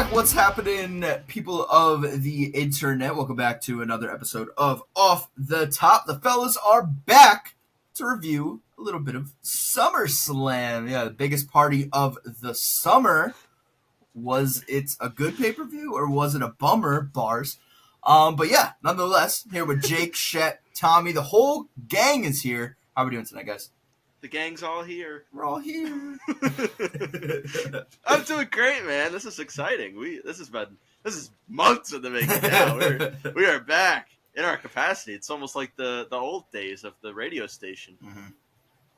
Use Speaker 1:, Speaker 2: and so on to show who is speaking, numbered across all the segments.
Speaker 1: back. What's happening, people of the internet? Welcome back to another episode of Off the Top. The fellas are back to review a little bit of SummerSlam. Yeah, the biggest party of the summer. Was it a good pay-per-view or was it a bummer? Bars. But yeah, nonetheless, here with Jake, Shet, Tommy. The whole gang is here. How are we doing tonight, guys?
Speaker 2: The gang's all here.
Speaker 1: We're all here.
Speaker 2: I'm doing great, man. This is exciting. This is months in the making now. We are back in our capacity. It's almost like the old days of the radio station.
Speaker 1: Mm-hmm.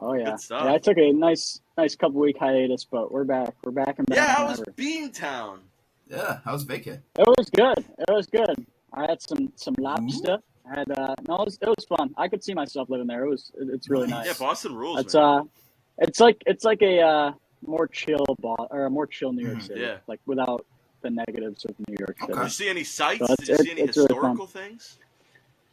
Speaker 3: Oh yeah.
Speaker 2: Good stuff.
Speaker 3: Yeah, I took a nice couple week hiatus, but we're back. We're back and back.
Speaker 2: Yeah, how was Beantown?
Speaker 1: Yeah, how was vacay?
Speaker 3: It was good. I had some lobster. I had it was fun. I could see myself living there. It's really nice.
Speaker 2: Yeah, Boston rules.
Speaker 3: It's
Speaker 2: man.
Speaker 3: it's like a more chill New York City.
Speaker 2: Yeah.
Speaker 3: Like without the negatives of New York City.
Speaker 1: Okay.
Speaker 2: Did you see any sights?
Speaker 3: So
Speaker 2: Did you see any
Speaker 3: it's really
Speaker 2: historical things?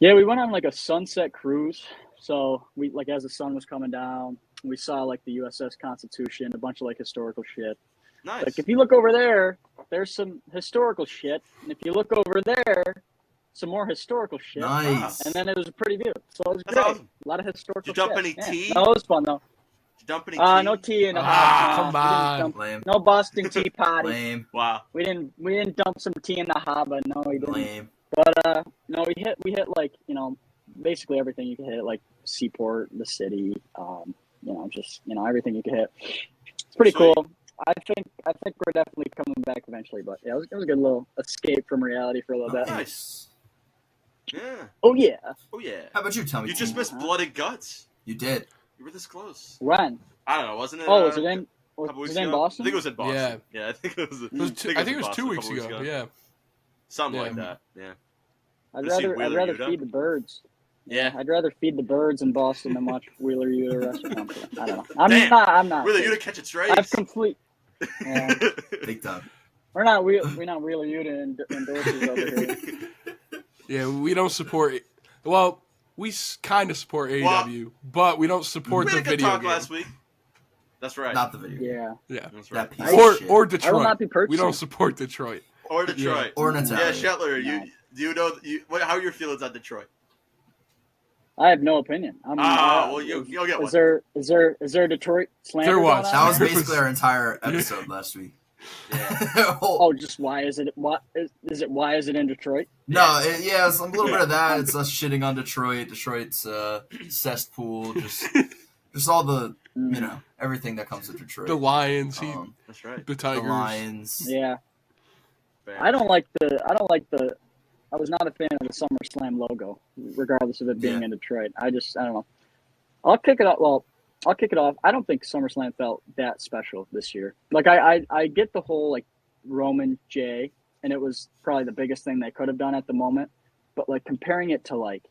Speaker 3: Yeah, we went on like a sunset cruise. So we like as the sun was coming down, we saw like the USS Constitution, a bunch of like historical shit.
Speaker 2: Nice.
Speaker 3: Like if you look over there, there's some historical shit, and if you look over there, some more historical shit.
Speaker 1: Nice.
Speaker 3: And then it was a pretty view. So it was
Speaker 2: That's
Speaker 3: great.
Speaker 2: awesome.
Speaker 3: A lot of historical
Speaker 2: Did you dump
Speaker 3: shit.
Speaker 2: any tea?
Speaker 3: No, it was fun though.
Speaker 2: Did you dump any tea?
Speaker 3: No tea in the
Speaker 4: come
Speaker 3: we
Speaker 4: on.
Speaker 3: didn't dump-
Speaker 1: Lame.
Speaker 3: No Boston tea party.
Speaker 1: Lame.
Speaker 2: Wow.
Speaker 3: We didn't dump some tea in the harbor. No, we didn't.
Speaker 1: Lame.
Speaker 3: But no, we hit like basically everything you could hit, like Seaport, the city, just everything you could hit. It's pretty
Speaker 2: Sweet.
Speaker 3: cool. I think we're definitely coming back eventually, but yeah, it was a good little escape from reality for a little bit.
Speaker 1: Nice.
Speaker 2: Yeah.
Speaker 3: Oh yeah.
Speaker 2: Oh yeah.
Speaker 1: How about you, Tommy?
Speaker 2: You just
Speaker 1: T?
Speaker 2: missed Blood and Guts.
Speaker 1: You did.
Speaker 2: You were this close.
Speaker 3: When?
Speaker 2: I don't know. Wasn't it?
Speaker 3: Oh, was it in?
Speaker 2: a couple
Speaker 3: Was
Speaker 2: weeks
Speaker 3: it in
Speaker 2: ago?
Speaker 3: Boston?
Speaker 2: I think it was in Boston.
Speaker 4: Yeah.
Speaker 2: Yeah, I think it was.
Speaker 4: I think it was 2
Speaker 2: a
Speaker 4: weeks
Speaker 2: couple
Speaker 4: ago. Yeah.
Speaker 2: Something
Speaker 4: Yeah.
Speaker 2: like that. Yeah.
Speaker 3: I'd
Speaker 2: To see
Speaker 3: rather
Speaker 2: Wheeler
Speaker 3: feed
Speaker 2: Yuta?
Speaker 3: the birds.
Speaker 2: Yeah.
Speaker 3: I'd rather feed the birds in Boston than watch Wheeler Yuta wrestle. I don't know.
Speaker 2: Damn.
Speaker 3: I'm not.
Speaker 2: Really, you to catch it straight.
Speaker 3: I've complete. Yeah.
Speaker 1: Big time.
Speaker 3: We're not Wheeler Yuta endorsers over here.
Speaker 4: Yeah, we don't support. Well, we kind of support AEW, but we don't support
Speaker 2: We
Speaker 4: the
Speaker 2: had a good
Speaker 4: video
Speaker 2: talk
Speaker 4: game.
Speaker 2: last week. That's right.
Speaker 1: Not the video.
Speaker 3: Yeah.
Speaker 4: Yeah,
Speaker 2: That's
Speaker 1: That
Speaker 2: right.
Speaker 1: piece of shit.
Speaker 4: or
Speaker 3: I will
Speaker 4: Detroit.
Speaker 3: not be purchasing.
Speaker 4: We don't support Detroit.
Speaker 2: Or Detroit.
Speaker 1: Or
Speaker 2: Yeah,
Speaker 1: Natalia.
Speaker 2: Shetler,
Speaker 3: No.
Speaker 2: do you know how are your feelings on Detroit?
Speaker 3: I have no opinion.
Speaker 2: Well, you'll get one.
Speaker 3: Is there a Detroit slander?
Speaker 4: There was.
Speaker 3: going
Speaker 1: That
Speaker 3: on?
Speaker 1: was basically our entire episode last week.
Speaker 2: Yeah.
Speaker 3: Oh, just why is it? What is it? Why is it in Detroit?
Speaker 1: No, it's a little bit of that. It's us shitting on Detroit. Detroit's cesspool. Just all the everything that comes with Detroit.
Speaker 4: The Lions,
Speaker 2: That's right.
Speaker 4: the
Speaker 1: The
Speaker 4: Tigers.
Speaker 1: Lions.
Speaker 3: Yeah,
Speaker 2: Fair.
Speaker 3: I don't like the. I was not a fan of the SummerSlam logo, regardless of it being
Speaker 1: Yeah.
Speaker 3: in Detroit. I don't know. I'll kick it off. Well, I'll kick it off. I don't think SummerSlam felt that special this year. Like I get the whole like Roman Jay, and it was probably the biggest thing they could have done at the moment. But like comparing it to like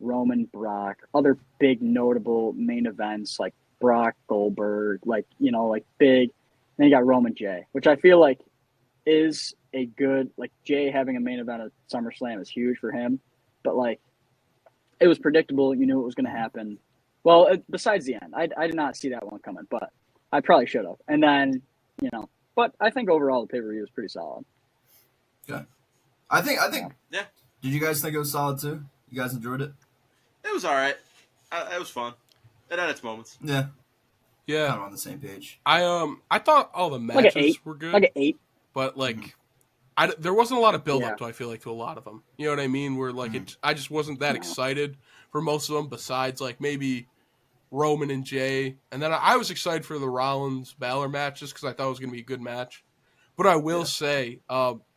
Speaker 3: Roman Brock, other big notable main events like Brock Goldberg, like big. Then you got Roman Jay, which I feel like is a good like Jay having a main event at SummerSlam is huge for him. But like it was predictable. You knew it was going to happen. Well, besides the end, I did not see that one coming, but I probably should have. And then, but I think overall the pay-per-view was pretty solid.
Speaker 1: Okay. I think.
Speaker 2: Yeah.
Speaker 1: Did you guys think it was solid too? You guys enjoyed it?
Speaker 2: It was all right. It was fun. It had its moments.
Speaker 1: Yeah.
Speaker 4: Yeah,
Speaker 1: Kind of on the same page.
Speaker 4: I thought all the
Speaker 3: Like an
Speaker 4: matches
Speaker 3: 8.
Speaker 4: were good,
Speaker 3: Like an 8.
Speaker 4: but like, there wasn't a lot of build
Speaker 3: Yeah.
Speaker 4: up. I feel like to a lot of them. You know what I mean? Where like I just wasn't that
Speaker 3: No.
Speaker 4: excited for most of them. Besides like maybe Roman and Jay, and then I was excited for the Rollins Balor match just because I thought it was going to be a good match. But I will say,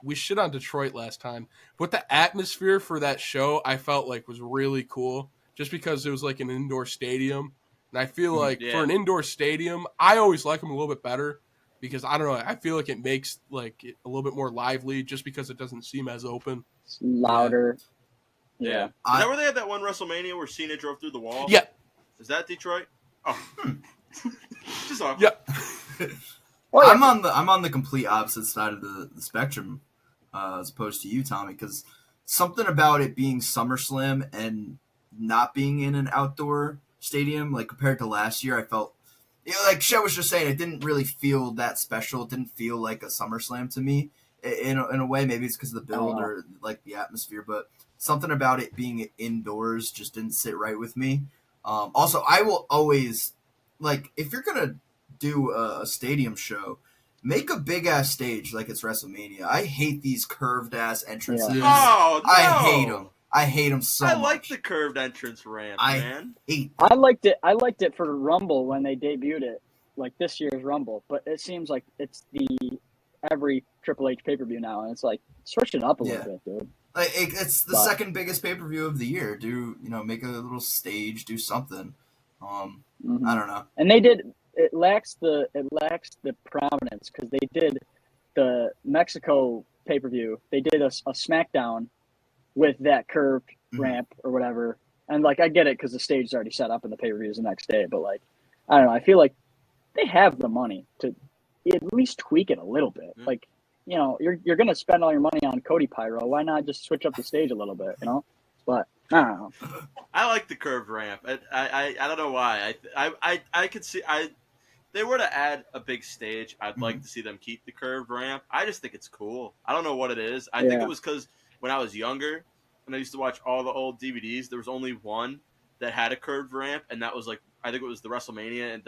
Speaker 4: we shit on Detroit last time, but the atmosphere for that show I felt like was really cool, just because it was like an indoor stadium, and I feel like for an indoor stadium, I always like them a little bit better because I don't know, I feel like it makes like it a little bit more lively just because it doesn't seem as open.
Speaker 3: It's louder.
Speaker 2: Yeah. Is that where they had that one WrestleMania where Cena drove through the wall?
Speaker 4: Yeah.
Speaker 2: Is that Detroit? Oh. Just awkward.
Speaker 4: Yeah.
Speaker 3: Oh, yeah.
Speaker 1: I'm on the complete opposite side of the spectrum, as opposed to you, Tommy, because something about it being SummerSlam and not being in an outdoor stadium, like compared to last year, I felt, like Shet was just saying, it didn't really feel that special. It didn't feel like a SummerSlam to me. in a way, maybe it's because of the build or like the atmosphere, but something about it being indoors just didn't sit right with me. Also, I will always like if you're gonna do a stadium show, make a big ass stage like it's WrestleMania. I hate these curved ass entrances.
Speaker 4: Yeah.
Speaker 2: Oh, no.
Speaker 1: I hate them. I hate them so much.
Speaker 2: I like the curved entrance ramp, man.
Speaker 3: I liked it for Rumble when they debuted it, like this year's Rumble. But it seems like it's every Triple H pay-per-view now, and it's like switch it up a little bit, dude.
Speaker 1: Like it's the second biggest pay-per-view of the year. Make a little stage, do something. I don't know.
Speaker 3: And they did. It lacks the prominence because they did the Mexico pay-per-view. They did a SmackDown with that curved ramp or whatever. And like I get it because the stage is already set up and the pay-per-view is the next day. But like I don't know. I feel like they have the money to at least tweak it a little bit.
Speaker 2: Mm-hmm.
Speaker 3: Like, you're gonna spend all your money on Cody Pyro. Why not just switch up the stage a little bit? But I don't know.
Speaker 2: I like the curved ramp. I don't know why. I could see they were to add a big stage. I'd like to see them keep the curved ramp. I just think it's cool. I don't know what it is. I think it was because when I was younger, when I used to watch all the old DVDs, there was only one that had a curved ramp, and that was like I think it was the WrestleMania and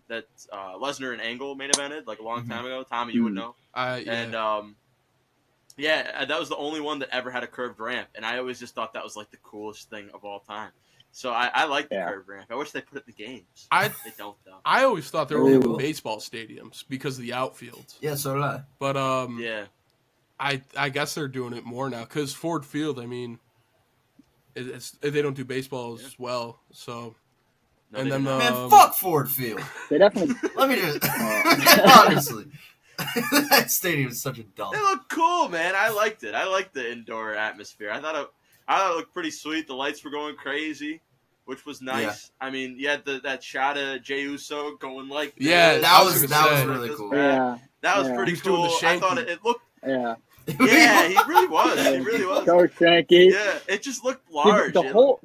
Speaker 2: that Lesnar and Angle main evented like a long time ago. Tommy, you would know. And that was the only one that ever had a curved ramp, and I always just thought that was like the coolest thing of all time. So I like the curved ramp. I wish they put it in the games. They don't though.
Speaker 4: I always thought they were only in baseball stadiums because of the outfields.
Speaker 1: Yeah, so did I.
Speaker 4: But
Speaker 2: yeah,
Speaker 4: I guess they're doing it more now because Ford Field. I mean, they don't do baseball as well. So,
Speaker 2: no,
Speaker 4: and then
Speaker 1: man, fuck Ford Field.
Speaker 3: They definitely.
Speaker 1: Let me just honestly, that stadium is such a dump.
Speaker 2: It looked cool, man. I liked it. I liked the indoor atmosphere. I thought it looked pretty sweet. The lights were going crazy, which was nice. Yeah. I mean, you had that shot of Jey Uso going like this.
Speaker 4: Yeah,
Speaker 1: that was really cool.
Speaker 3: Yeah,
Speaker 2: that was pretty cool. I thought it looked.
Speaker 3: Yeah.
Speaker 2: Yeah, he really was. He really was.
Speaker 3: Go Shanky.
Speaker 2: Yeah, it just looked large.
Speaker 3: The whole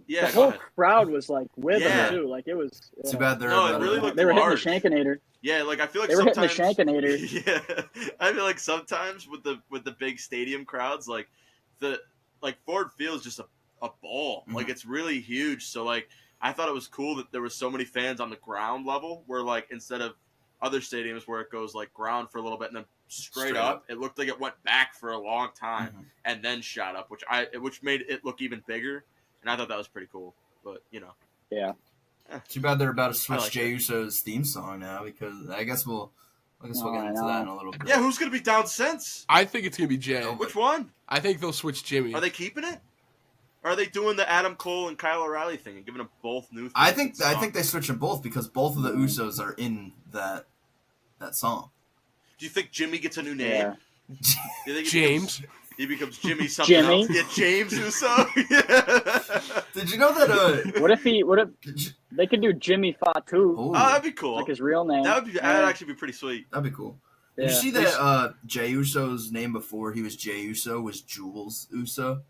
Speaker 3: crowd was like with him too. Like it was.
Speaker 1: Too bad they're.
Speaker 2: No, it really looked
Speaker 3: They were
Speaker 2: large.
Speaker 3: hitting the Shankinator.
Speaker 2: Yeah, like I feel like
Speaker 3: they were
Speaker 2: sometimes
Speaker 3: hitting the Shankinator.
Speaker 2: Yeah, I feel like sometimes with the big stadium crowds, like Ford Field's just a ball. Like it's really huge. So like I thought it was cool that there was so many fans on the ground level, where like instead of other stadiums where it goes like ground for a little bit and then straight up, it looked like it went back for a long time and then shot up, which made it look even bigger, and I thought that was pretty cool. But
Speaker 3: yeah.
Speaker 1: Too bad they're about to switch Jey Uso's theme song now, because I guess we'll get into that in a little bit.
Speaker 2: Yeah, who's gonna be down since?
Speaker 4: I think it's gonna be Jay.
Speaker 2: Which one?
Speaker 4: I think they'll switch Jimmy.
Speaker 2: Are they keeping it? Or are they doing the Adam Cole and Kyle O'Reilly thing and giving them both new?
Speaker 1: I think they switch them both because both of the Usos are in that song.
Speaker 2: Do you think Jimmy gets a new name?
Speaker 3: Yeah.
Speaker 4: James.
Speaker 2: He becomes Jimmy something else. Yeah, James Uso. Yeah.
Speaker 1: Did you know that?
Speaker 3: What if they could do Jimmy Fatu?
Speaker 2: Oh, that'd be cool.
Speaker 3: Like his real name.
Speaker 2: That'd actually be pretty sweet.
Speaker 1: That'd be cool.
Speaker 3: Yeah.
Speaker 1: Did you see that Jey Uso's name before he was Jey Uso was Jules Uso?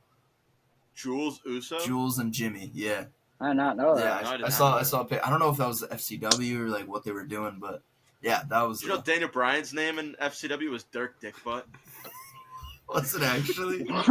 Speaker 2: Jules Uso?
Speaker 1: Jules and Jimmy, yeah.
Speaker 3: I did not know that.
Speaker 1: Yeah, I saw a pic. I don't know if that was the FCW or like what they were doing, but yeah, that was.
Speaker 2: You know, Daniel Bryan's name in FCW was Dirk Dickbutt.
Speaker 1: Was it actually?
Speaker 2: No,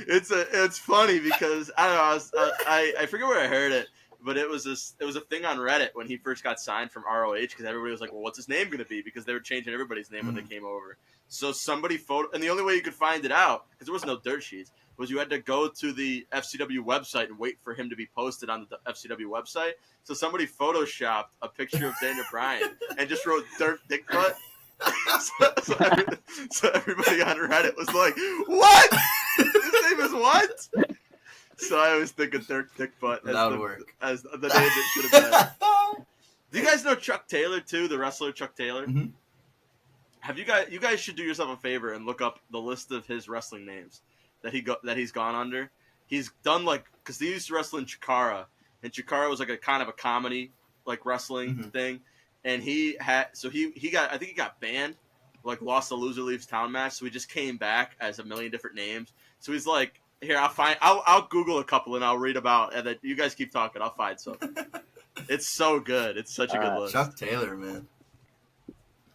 Speaker 2: it's funny because I don't know. I forget where I heard it, but it was a thing on Reddit when he first got signed from ROH, because everybody was like, well, what's his name going to be? Because they were changing everybody's name when they came over. So somebody and the only way you could find it out, because there was no dirt sheets, was you had to go to the FCW website and wait for him to be posted on the FCW website. So somebody photoshopped a picture of Daniel Bryan and just wrote Dirk Dickbutt. So everybody on Reddit was like, what? His name is what? So I always think of Dirk Dickbutt as the name that should have been. Do you guys know Chuck Taylor too, the wrestler Chuck Taylor?
Speaker 1: Mm-hmm.
Speaker 2: Have you guys should do yourself a favor and look up the list of his wrestling names that he's gone under. He's done because he used to wrestle in Chikara, and Chikara was like a kind of a comedy like wrestling thing. And he got banned, like lost the loser leaves town match. So he just came back as a million different names. So he's like, here, I'll Google a couple and I'll read about, and then you guys keep talking. I'll find some. It's so good. It's such a good list.
Speaker 1: Chuck Taylor, man.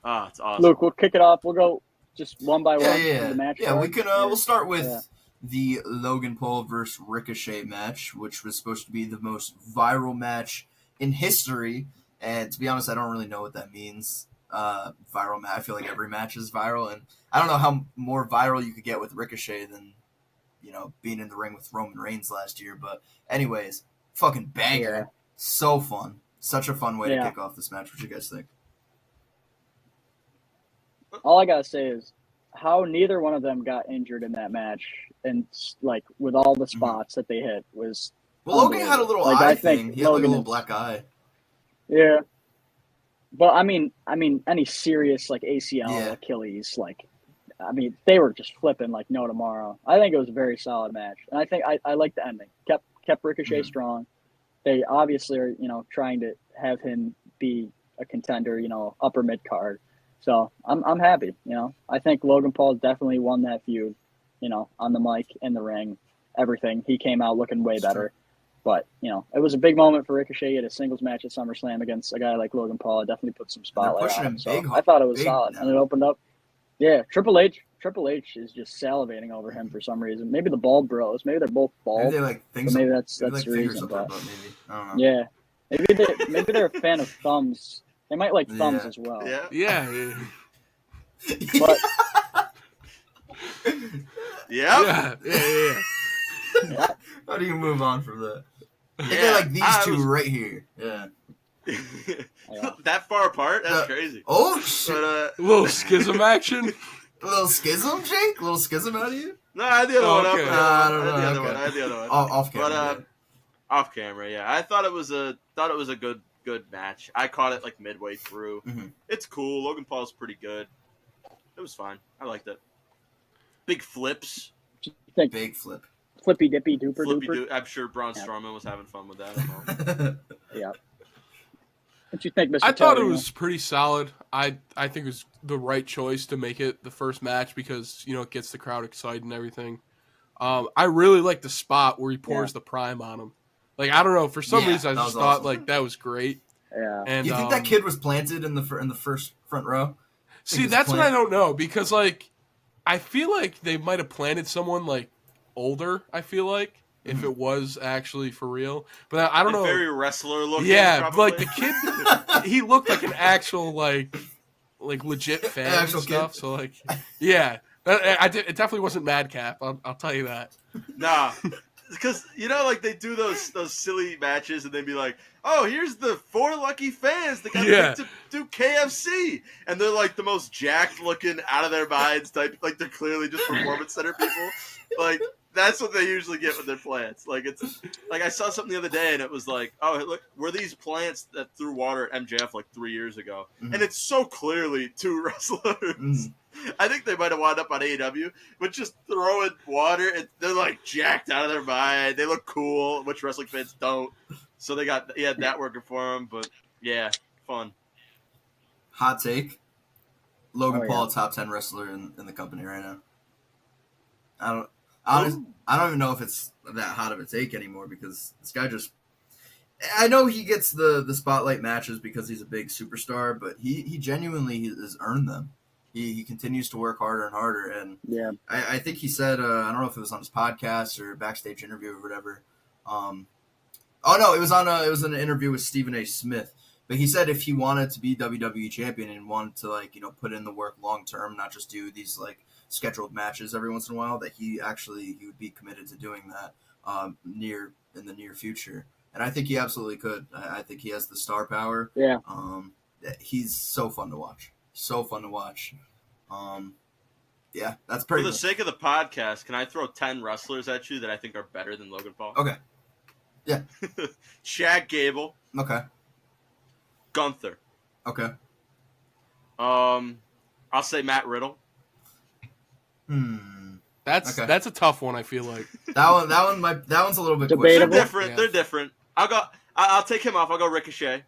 Speaker 2: Oh, it's awesome.
Speaker 3: Luke, we'll kick it off. We'll go just one by one
Speaker 1: Yeah.
Speaker 3: through the match.
Speaker 1: Yeah, we
Speaker 3: card.
Speaker 1: can. We'll start with
Speaker 3: Yeah.
Speaker 1: the Logan Paul versus Ricochet match, which was supposed to be the most viral match in history. And to be honest, I don't really know what that means. Viral match. I feel like every match is viral, and I don't know how more viral you could get with Ricochet than being in the ring with Roman Reigns last year. But anyways, fucking banger,
Speaker 3: Yeah.
Speaker 1: so fun, such a fun way to
Speaker 3: Yeah.
Speaker 1: kick off this match. What you guys think?
Speaker 3: All I gotta say is how neither one of them got injured in that match, and like with all the spots that they hit was.
Speaker 1: Well, Logan had a little
Speaker 3: Like,
Speaker 1: eye
Speaker 3: I think
Speaker 1: thing. He had like a
Speaker 3: Logan
Speaker 1: little
Speaker 3: is-
Speaker 1: black eye.
Speaker 3: Yeah. But I mean, any serious like ACL,
Speaker 1: Yeah.
Speaker 3: Achilles, like, I mean, they were just flipping like no tomorrow. I think it was a very solid match, and I think I like the ending. Kept Ricochet strong. They obviously are trying to have him be a contender, upper mid card. So I'm happy. I think Logan Paul definitely won that feud. On the mic, in the ring, everything. He came out looking way better. But, it was a big moment for Ricochet. He had a singles match at SummerSlam against a guy like Logan Paul. It definitely put some spotlight
Speaker 1: pushing
Speaker 3: on him.
Speaker 1: him
Speaker 3: So
Speaker 1: big,
Speaker 3: I thought it was
Speaker 1: big
Speaker 3: solid.
Speaker 1: now.
Speaker 3: And it opened up. Yeah, Triple H is just salivating over him for some reason. Maybe the bald bros. Maybe they're both bald.
Speaker 1: Maybe they like things.
Speaker 3: So maybe that's
Speaker 1: maybe like
Speaker 3: the
Speaker 1: fingers
Speaker 3: reason.
Speaker 1: up their
Speaker 3: But
Speaker 1: butt, maybe. I don't know.
Speaker 3: yeah, maybe they're a fan of thumbs. They might like thumbs
Speaker 1: Yeah.
Speaker 3: as well.
Speaker 2: Yeah.
Speaker 4: Yeah.
Speaker 3: But
Speaker 2: Yep.
Speaker 4: Yeah.
Speaker 1: How do you move on from that?
Speaker 2: Yeah.
Speaker 1: They're like these
Speaker 2: I
Speaker 1: two
Speaker 2: was-
Speaker 1: right here. Yeah.
Speaker 2: That far apart? That's
Speaker 1: Yeah.
Speaker 2: crazy.
Speaker 1: Oh shit!
Speaker 2: But
Speaker 4: A little schism action.
Speaker 1: A little schism, Jake. A little schism out of you.
Speaker 2: no, I had the other one up.
Speaker 4: Okay.
Speaker 1: I
Speaker 2: I
Speaker 1: don't
Speaker 2: had the
Speaker 1: know,
Speaker 2: other
Speaker 1: okay.
Speaker 2: one. I had the other one.
Speaker 1: Off camera.
Speaker 2: But off camera, yeah. I thought it was a good match. I caught it like midway through.
Speaker 1: Mhm.
Speaker 2: It's cool. Logan Paul's pretty good. It was fine. I liked it. Big flips.
Speaker 3: you think
Speaker 1: Big flip.
Speaker 3: flippy dippy duper
Speaker 2: Flippy
Speaker 3: duper?
Speaker 2: do. I'm sure Braun
Speaker 3: Yeah.
Speaker 2: Strowman was having fun with that. I don't know.
Speaker 3: Yeah. What you think, Mr.
Speaker 4: I thought it
Speaker 3: Taylor?
Speaker 4: was pretty solid. I think it was the right choice to make it the first match because it gets the crowd excited and everything. I really like the spot where he pours the prime on him. Like I don't know, for some
Speaker 1: Yeah,
Speaker 4: reason I
Speaker 1: that
Speaker 4: just
Speaker 1: was
Speaker 4: thought
Speaker 1: awesome.
Speaker 4: like that was great.
Speaker 3: Yeah.
Speaker 4: And
Speaker 1: You think that kid was planted in the first front row?
Speaker 4: See,
Speaker 1: it's
Speaker 4: that's what
Speaker 1: plant-
Speaker 4: I don't know because like I feel like they might have planted someone like older. I feel like if it was actually for real, but I don't know.
Speaker 2: Very wrestler looking.
Speaker 4: Yeah,
Speaker 2: probably.
Speaker 4: like the kid, he looked like an actual like legit fan and
Speaker 1: actual
Speaker 4: stuff.
Speaker 1: kid.
Speaker 4: So like, yeah, it definitely wasn't Madcap. I'll tell you that.
Speaker 2: Nah, because like they do those silly matches and they'd be like, "Oh, here's the 4 lucky fans that got
Speaker 4: Yeah.
Speaker 2: picked to do KFC," and they're like the most jacked looking, out of their minds type. Like they're clearly just performance center people. Like that's what they usually get with their plants. Like it's like I saw something the other day and it was like, "Oh, look, were these plants that threw water at MJF like 3 years ago?"
Speaker 1: Mhm.
Speaker 2: And it's so clearly 2 wrestlers.
Speaker 1: Mhm.
Speaker 2: I think they might have wound up on AEW, but just throwing water, and they're like jacked out of their mind. They look cool, which wrestling fans don't. So he had that working for him. But yeah, fun.
Speaker 1: Hot take. Logan
Speaker 3: Oh,
Speaker 1: Paul,
Speaker 3: yeah.
Speaker 1: top 10 wrestler in the company right now. I don't even know if it's that hot of a take anymore because this guy just. I know he gets the spotlight matches because he's a big superstar, but he genuinely has earned them. He continues to work harder and harder, and
Speaker 3: Yeah.
Speaker 1: I think he said I don't know if it was on his podcast or backstage interview or whatever. Oh no, it was an interview with Stephen A. Smith. But he said if he wanted to be WWE champion and wanted to put in the work long term, not just do these scheduled matches every once in a while, that he would be committed to doing that in the near future. And I think he absolutely could. I think he has the star power.
Speaker 3: Yeah.
Speaker 1: He's so fun to watch. So fun to watch. Yeah, that's pretty
Speaker 2: For the
Speaker 1: much.
Speaker 2: sake of the podcast, can I throw 10 wrestlers at you that I think are better than Logan Paul?
Speaker 1: Okay. Yeah.
Speaker 2: Chad Gable,
Speaker 1: Okay.
Speaker 2: Gunther.
Speaker 1: Okay.
Speaker 2: I'll say Matt Riddle.
Speaker 4: That's
Speaker 1: Okay.
Speaker 4: that's a tough one. I feel like.
Speaker 1: That one's a little bit
Speaker 3: Debatable.
Speaker 2: They're
Speaker 1: questionable.
Speaker 2: different.
Speaker 4: Yeah.
Speaker 2: They're different. I'll take him off. I'll go Ricochet.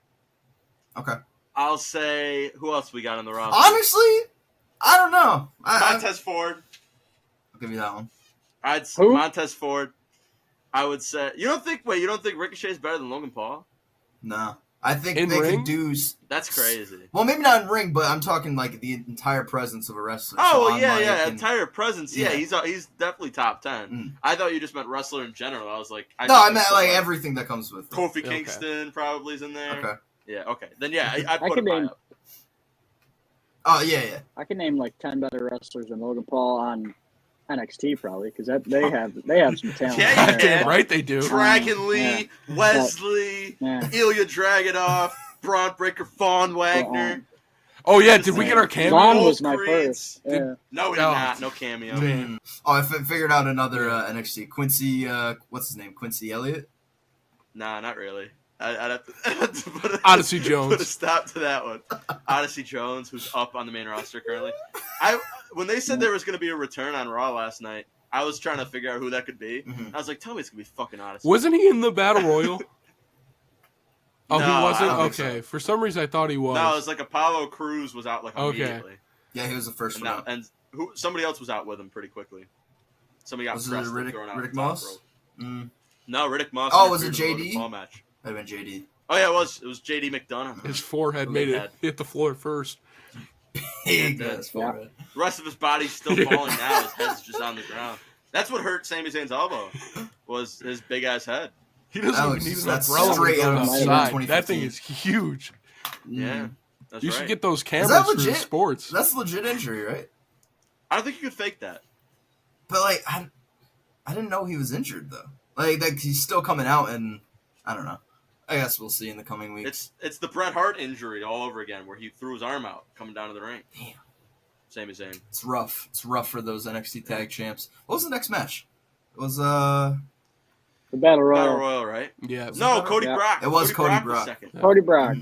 Speaker 1: Okay.
Speaker 2: I'll say who else we got on the roster?
Speaker 1: Honestly, I don't know.
Speaker 2: Montez Ford.
Speaker 1: I'll give you that one.
Speaker 3: Who?
Speaker 2: Montez Ford. I would say you don't think Ricochet is better than Logan Paul?
Speaker 1: No, I think
Speaker 4: In
Speaker 1: they
Speaker 4: ring?
Speaker 1: could do.
Speaker 2: That's crazy.
Speaker 1: Well, maybe not in ring, but I'm talking like the entire presence of a wrestler.
Speaker 2: Oh,
Speaker 1: So
Speaker 2: well,
Speaker 1: on
Speaker 2: yeah,
Speaker 1: mic
Speaker 2: yeah.
Speaker 1: and-
Speaker 2: Entire presence. Yeah,
Speaker 1: Yeah.
Speaker 2: he's definitely top 10.
Speaker 1: Mm.
Speaker 2: I thought you just meant wrestler in general. I was like,
Speaker 1: No, I meant like everything that comes with it.
Speaker 2: Kofi
Speaker 4: Okay.
Speaker 2: Kingston probably is in there.
Speaker 1: Okay.
Speaker 2: Yeah, okay. Then yeah, I
Speaker 3: I
Speaker 2: put
Speaker 3: could
Speaker 2: him high
Speaker 3: name-
Speaker 2: up.
Speaker 1: Oh yeah.
Speaker 3: I can name like 10 better wrestlers than Logan Paul on NXT probably because they have some talent.
Speaker 2: Yeah, you
Speaker 3: there.
Speaker 4: Damn
Speaker 2: can.
Speaker 4: right they do.
Speaker 2: Dragon Lee, Wesley,
Speaker 3: Yeah.
Speaker 2: Ilya Dragunov, Braun Breaker, Von Wagner.
Speaker 4: Oh yeah, did we get our cameo?
Speaker 3: Vaughn
Speaker 2: Both
Speaker 3: was my
Speaker 2: Creeds.
Speaker 3: first. Yeah.
Speaker 2: No, we did
Speaker 4: Oh.
Speaker 2: not. No cameo.
Speaker 4: Damn.
Speaker 1: Oh, I figured out another NXT. Quincy, what's his name? Quincy Elliott.
Speaker 2: Nah, not really. I'd have to put
Speaker 4: Odyssey
Speaker 2: put a
Speaker 4: Jones.
Speaker 2: stop to that one. Odyssey Jones, who's up on the main roster currently. When they said there was going to be a return on Raw last night, I was trying to figure out who that could be.
Speaker 1: Mhm.
Speaker 2: I was like, tell me it's going to be fucking Odyssey.
Speaker 4: Wasn't he in the Battle Royal? Oh,
Speaker 2: No,
Speaker 4: he
Speaker 2: I
Speaker 4: wasn't?
Speaker 1: don't think
Speaker 4: Okay.
Speaker 1: so.
Speaker 4: For some reason I thought he was.
Speaker 2: No, it was like Apollo Crews was out like
Speaker 4: Okay.
Speaker 2: immediately.
Speaker 1: Yeah, he was the first
Speaker 2: And,
Speaker 1: one.
Speaker 2: now,
Speaker 1: Out.
Speaker 2: and somebody else was out with him pretty quickly. Somebody got
Speaker 1: Was it
Speaker 2: pressed and
Speaker 1: Riddick
Speaker 2: thrown out
Speaker 1: Riddick
Speaker 2: the top
Speaker 1: Moss?
Speaker 2: rope.
Speaker 1: Mm.
Speaker 2: No, Riddick Moss.
Speaker 1: Oh, was it
Speaker 2: interfered in the
Speaker 1: JD?
Speaker 2: Logan Paul match.
Speaker 1: That'd have been JD.
Speaker 2: Oh yeah, it was. It was JD McDonough.
Speaker 4: His forehead
Speaker 2: The
Speaker 4: made
Speaker 2: big
Speaker 4: it
Speaker 2: head.
Speaker 4: hit the floor first.
Speaker 1: Big
Speaker 2: Yeah.
Speaker 1: ass forehead.
Speaker 2: The rest of his body's still
Speaker 4: Yeah.
Speaker 2: falling now. His head's just on the ground. That's what hurt Sami Zayn's elbow. Was his big ass head.
Speaker 4: He doesn't
Speaker 1: Alex,
Speaker 4: even need an
Speaker 1: that's
Speaker 4: umbrella
Speaker 1: straight
Speaker 4: to go
Speaker 1: out of
Speaker 4: outside.
Speaker 1: 2015.
Speaker 4: That thing is huge.
Speaker 2: Yeah, that's
Speaker 4: You
Speaker 2: right.
Speaker 4: should get those
Speaker 1: that
Speaker 4: cameras for
Speaker 1: legit?
Speaker 4: sports.
Speaker 1: That's legit injury, right?
Speaker 2: I don't think you could fake that.
Speaker 1: But like, I didn't know he was injured though. Like he's still coming out, and I don't know. I guess we'll see in the coming weeks.
Speaker 2: It's the Bret Hart injury all over again, where he threw his arm out coming down to the ring.
Speaker 1: Damn.
Speaker 2: Sami Zayn.
Speaker 1: It's rough. It's rough for those NXT Tag Champs. What was the next match? It was
Speaker 3: The Battle Royal.
Speaker 2: Battle Royal, right?
Speaker 4: Yeah.
Speaker 2: No,
Speaker 1: that-
Speaker 2: Cody
Speaker 3: Yeah.
Speaker 2: Brock.
Speaker 1: It was Cody
Speaker 2: was
Speaker 1: Brock.
Speaker 2: second.
Speaker 3: Cody Brock.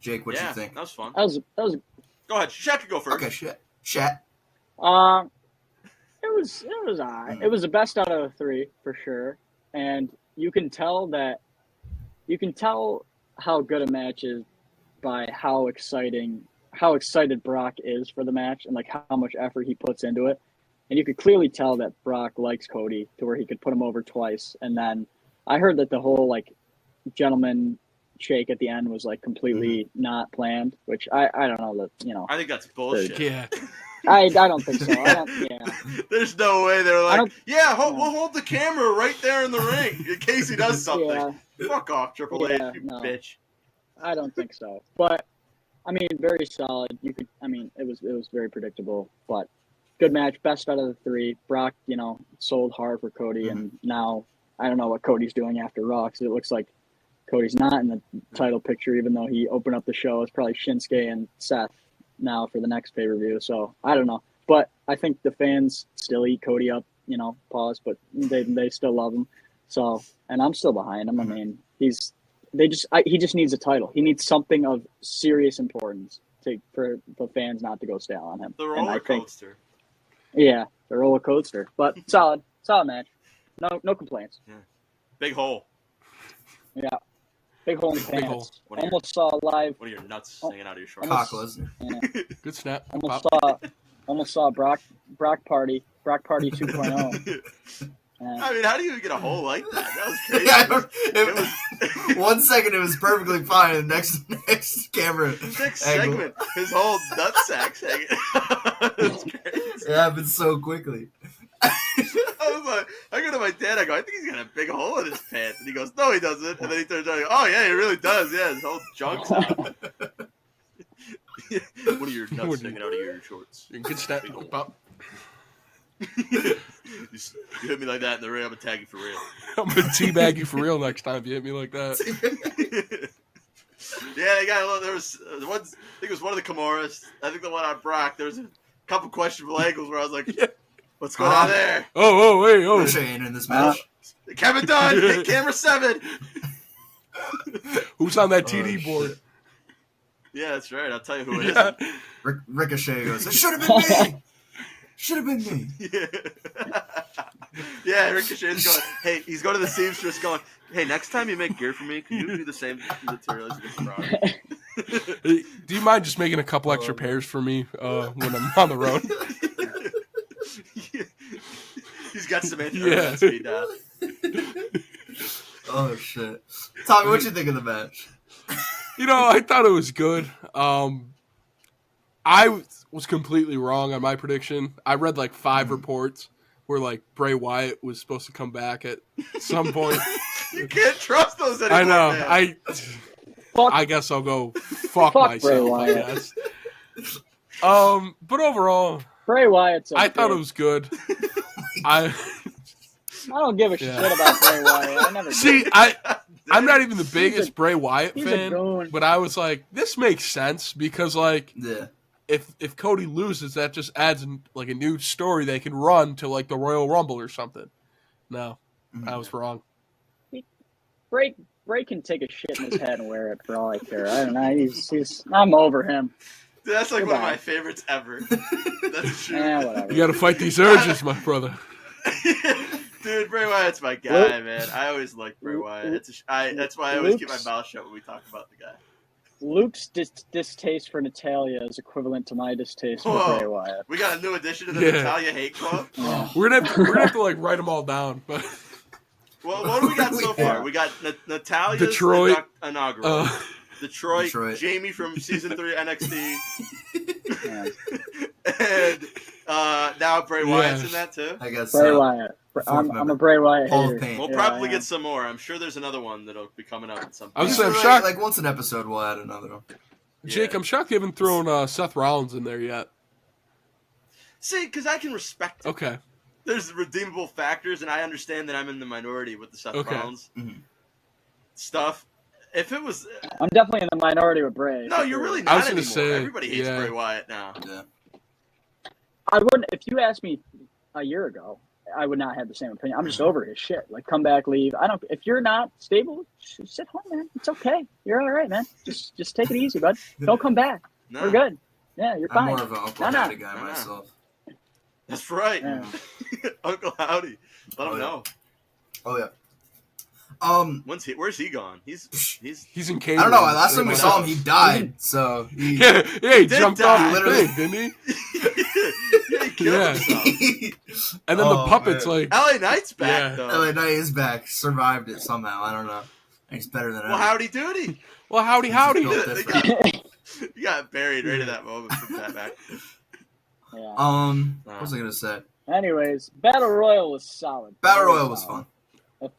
Speaker 1: Jake, what
Speaker 2: Yeah,
Speaker 1: you think?
Speaker 2: that was fun.
Speaker 3: That was
Speaker 2: Go ahead. Shaq could go first.
Speaker 1: Okay, shit. Chat.
Speaker 3: it was alright. It was the best out of the three for sure, and you can tell how good a match is by how excited Brock is for the match and like how much effort he puts into it. And you could clearly tell that Brock likes Cody to where he could put him over twice. And then I heard that the whole like gentleman shake at the end was like completely not planned, which I don't know that, you know.
Speaker 2: I think that's bullshit.
Speaker 4: Yeah.
Speaker 3: I don't think so. Yeah.
Speaker 2: There's no way they're like,
Speaker 3: don't-
Speaker 2: yeah, we'll hold the camera right there in the ring in case he does something.
Speaker 3: Yeah.
Speaker 2: Fuck off, Triple H,
Speaker 3: Yeah,
Speaker 2: you
Speaker 3: no.
Speaker 2: bitch.
Speaker 3: I don't think so. But I mean, very solid. It was very predictable, but good match. Best out of the three. Brock, sold hard for Cody, and now I don't know what Cody's doing after Raw, because it looks like Cody's not in the title picture, even though he opened up the show. It's probably Shinsuke and Seth now for the next pay-per-view. So I don't know, but I think the fans still eat Cody up. Pause, but they still love him. So, and I'm still behind him. I mean, he just needs a title. He needs something of serious importance for the fans not to go stale on him.
Speaker 2: The
Speaker 3: And I
Speaker 2: roller
Speaker 3: think,
Speaker 2: coaster.
Speaker 3: yeah, the roller coaster, but solid match. No complaints.
Speaker 2: Big hole.
Speaker 3: Yeah, big hole in the
Speaker 4: Big
Speaker 3: pants.
Speaker 4: hole.
Speaker 2: What are your-
Speaker 3: Almost saw live.
Speaker 2: One of your nuts
Speaker 3: Oh.
Speaker 2: hanging out of your shorts.
Speaker 1: Cock Lesnar.
Speaker 3: Yeah,
Speaker 4: Good snap.
Speaker 3: almost saw Brock Party 2.0.
Speaker 2: I mean, how do you even get a hole like that? That was crazy.
Speaker 1: Yeah, I don't-
Speaker 2: It was
Speaker 1: 1 second it was perfectly fine, and next camera.
Speaker 2: next
Speaker 1: angle.
Speaker 2: segment. His whole nutsack's hanging. It was crazy.
Speaker 1: It happened so quickly.
Speaker 2: I was like, I go to my dad. I go, I think he's got a big hole in his pants, and he goes, no, he doesn't. And then he turns around, and goes, oh yeah, he really does. Yeah, his whole junk's out. One of your nuts hanging out of your shorts.
Speaker 4: Good snap. Pop.
Speaker 2: You hit me like that in the ring, I'm gonna tag you for real.
Speaker 4: I'm gonna teabag you for real next time if you hit me like that.
Speaker 2: Yeah, they got there was one. I think it was one of the Kimuras. I think the one on Brock. There was a couple questionable angles where I was like,
Speaker 4: Yeah.
Speaker 2: "What's going on there?"
Speaker 4: Oh, wait, oh.
Speaker 1: Ricochet ain't in this match.
Speaker 2: Kevin Dunn, hit camera 7.
Speaker 4: Who's on that
Speaker 1: Oh,
Speaker 4: TD board?
Speaker 1: shit.
Speaker 2: Yeah, that's right. I'll tell you who it is.
Speaker 4: Yeah.
Speaker 1: Ricochet goes, it should have been me. Should have been me.
Speaker 2: Yeah, Ricochet's going. Hey, he's going to the seamstress, going, "Hey, next time you make gear for me, can you do the same material as you get for Brock?"
Speaker 4: Hey, do you mind just making a couple extra pairs for me when I'm on the road?
Speaker 2: He's got some
Speaker 4: Yeah.
Speaker 2: speed now.
Speaker 1: Oh shit, Tommy, what you think of the match?
Speaker 4: I thought it was good. I was completely wrong on my prediction. I read like 5 reports where like Bray Wyatt was supposed to come back at some point.
Speaker 2: You can't trust those anymore.
Speaker 4: I know.
Speaker 2: Man.
Speaker 4: I guess I'll go fuck
Speaker 3: Bray
Speaker 4: myself. I
Speaker 3: Wyatt.
Speaker 4: guess. But overall,
Speaker 3: Bray Wyatt's okay.
Speaker 4: I thought it was good. I
Speaker 3: don't give a shit about Bray Wyatt. I never
Speaker 4: see.
Speaker 3: did.
Speaker 4: I'm not even the biggest Bray Wyatt
Speaker 3: he's a
Speaker 4: fan,
Speaker 3: goon.
Speaker 4: but I was like, this makes sense because like.
Speaker 1: Yeah.
Speaker 4: If Cody loses, that just adds like a new story they can run to like the Royal Rumble or something. No, I was wrong.
Speaker 3: Bray can take a shit in his head and wear it for all I care. I don't know. I'm over him.
Speaker 2: Dude, that's like one of
Speaker 3: Goodbye.
Speaker 2: my favorites ever. That's true.
Speaker 3: Whatever.
Speaker 4: You got to fight these urges, my brother.
Speaker 2: Dude, Bray Wyatt's my guy, man. I always liked Bray Wyatt. That's why I always keep my mouth shut when we talk about the guy.
Speaker 3: Luke's distaste for Natalia is equivalent to my distaste for Bray Wyatt.
Speaker 2: We got a new addition to the Natalia hate club.
Speaker 3: Yeah.
Speaker 4: We're gonna have to like write them all down. But
Speaker 2: Well, what do we got so far? We got Natalia's
Speaker 4: Detroit,
Speaker 2: inaugural. Detroit,
Speaker 1: Detroit.
Speaker 2: Jamie from season 3 NXT,
Speaker 3: Yeah.
Speaker 2: and now Bray Wyatt's in that too.
Speaker 1: I guess
Speaker 3: Bray Wyatt. I'm a Bray Wyatt
Speaker 1: Hall of
Speaker 3: hater.
Speaker 1: Pain.
Speaker 2: We'll probably get some more. I'm sure there's another one that'll be coming up at some
Speaker 4: I
Speaker 2: point.
Speaker 4: was saying, I'm
Speaker 1: like,
Speaker 4: shocked.
Speaker 1: like once an episode, we'll add another one.
Speaker 4: Jake, I'm shocked you haven't thrown Seth Rollins in there yet.
Speaker 2: See, because I can respect it.
Speaker 4: Okay.
Speaker 2: There's redeemable factors, and I understand that I'm in the minority with the Seth Rollins stuff. If it was,
Speaker 3: I'm definitely in the minority with Bray.
Speaker 2: no, you're really
Speaker 4: I
Speaker 2: not
Speaker 4: was gonna
Speaker 2: anymore.
Speaker 4: say,
Speaker 2: Everybody hates
Speaker 4: yeah.
Speaker 2: Bray Wyatt now.
Speaker 1: Yeah.
Speaker 3: I wouldn't. If you asked me a year ago, I would not have the same opinion. I'm just over his shit. Like, come back, leave. I don't. If you're not stable, just sit home, man. It's okay. You're all right, man. Just take it easy, bud. Don't come back.
Speaker 2: No,
Speaker 3: We're good. Yeah, you're
Speaker 1: I'm
Speaker 3: fine.
Speaker 1: more of an Uncle
Speaker 3: No.
Speaker 1: Howdy guy
Speaker 2: No.
Speaker 1: myself.
Speaker 2: that's right.
Speaker 3: Yeah.
Speaker 2: Uncle Howdy. Let him know.
Speaker 1: Oh yeah.
Speaker 2: Where's he gone? He's
Speaker 4: He's in
Speaker 1: I
Speaker 4: Cambridge.
Speaker 1: don't know. Last time we saw him, he died. So he.
Speaker 4: Yeah, he jumped
Speaker 2: die.
Speaker 4: off the
Speaker 1: Literally.
Speaker 4: thing, didn't
Speaker 2: yeah, he killed
Speaker 4: Yeah.
Speaker 2: himself.
Speaker 4: And then the puppet's
Speaker 1: man.
Speaker 4: like,
Speaker 2: LA Knight's back
Speaker 4: Yeah.
Speaker 2: though.
Speaker 1: LA Knight is back. Survived it somehow. I don't know. He's better than
Speaker 2: Well,
Speaker 1: ever.
Speaker 2: howdy doody.
Speaker 4: well, howdy.
Speaker 1: Built
Speaker 2: He
Speaker 1: different.
Speaker 2: got buried right at that moment from that back.
Speaker 3: Yeah.
Speaker 1: What was I gonna say?
Speaker 3: Anyways, Battle Royal was solid.
Speaker 1: Battle
Speaker 3: Very
Speaker 1: Royal was
Speaker 3: solid.
Speaker 1: fun.
Speaker 3: It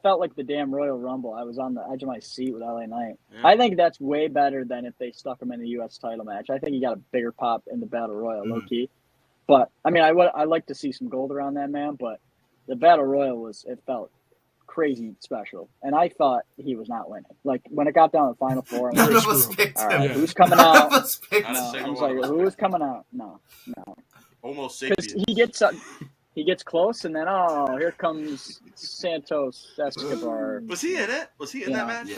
Speaker 3: felt like the damn Royal Rumble. I was on the edge of my seat with LA Knight.
Speaker 2: Yeah.
Speaker 3: I think that's way better than if they stuck him in a U.S. title match. I think he got a bigger pop in the Battle Royal, low key. But I mean, I like to see some gold around that man. But the Battle Royal it felt crazy special, and I thought he was not winning. Like when it got down to the final four, I'm
Speaker 1: None
Speaker 3: like,
Speaker 1: of us picked
Speaker 3: all right,
Speaker 1: him.
Speaker 3: who's coming
Speaker 1: None
Speaker 3: out?
Speaker 1: of us picked
Speaker 2: Not a
Speaker 3: No,
Speaker 1: him.
Speaker 2: single
Speaker 3: I was
Speaker 2: one.
Speaker 3: like, who is coming out? No.
Speaker 2: Almost
Speaker 3: Because
Speaker 2: sapient.
Speaker 3: he gets close, and then here comes Santos Escobar.
Speaker 2: Was he in it? Was he in that match?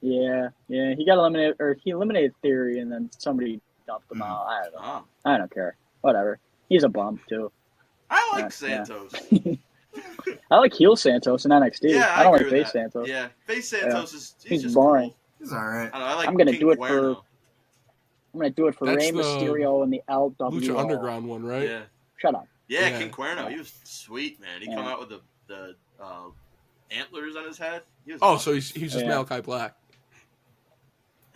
Speaker 1: Yeah.
Speaker 3: Yeah, he got eliminated, or he eliminated Theory, and then somebody dumped him out. I don't know.
Speaker 2: Oh.
Speaker 3: I don't care. Whatever. He's a bum too.
Speaker 2: I like
Speaker 3: Yeah.
Speaker 2: Santos.
Speaker 3: I like heel Santos in NXT.
Speaker 2: Yeah,
Speaker 3: I don't
Speaker 2: agree
Speaker 3: like
Speaker 2: with
Speaker 3: face
Speaker 2: that.
Speaker 3: Santos.
Speaker 2: Yeah, face Santos is
Speaker 3: He's
Speaker 2: just
Speaker 3: boring.
Speaker 2: Cool.
Speaker 1: He's all right.
Speaker 2: I don't know. I like
Speaker 3: I'm gonna
Speaker 2: King
Speaker 3: do it
Speaker 2: Cuerno.
Speaker 3: I'm gonna do it for
Speaker 4: That's
Speaker 3: Rey
Speaker 4: the
Speaker 3: Mysterio and the LWO.
Speaker 4: Lucha Underground one, right?
Speaker 2: Yeah.
Speaker 3: Shut up.
Speaker 2: Yeah,
Speaker 4: Yeah.
Speaker 2: King Cuerno. He was sweet, man. He come out with the antlers on his head. He was
Speaker 4: Oh,
Speaker 2: awesome.
Speaker 4: so he's just
Speaker 3: Yeah.
Speaker 4: Malachi Black.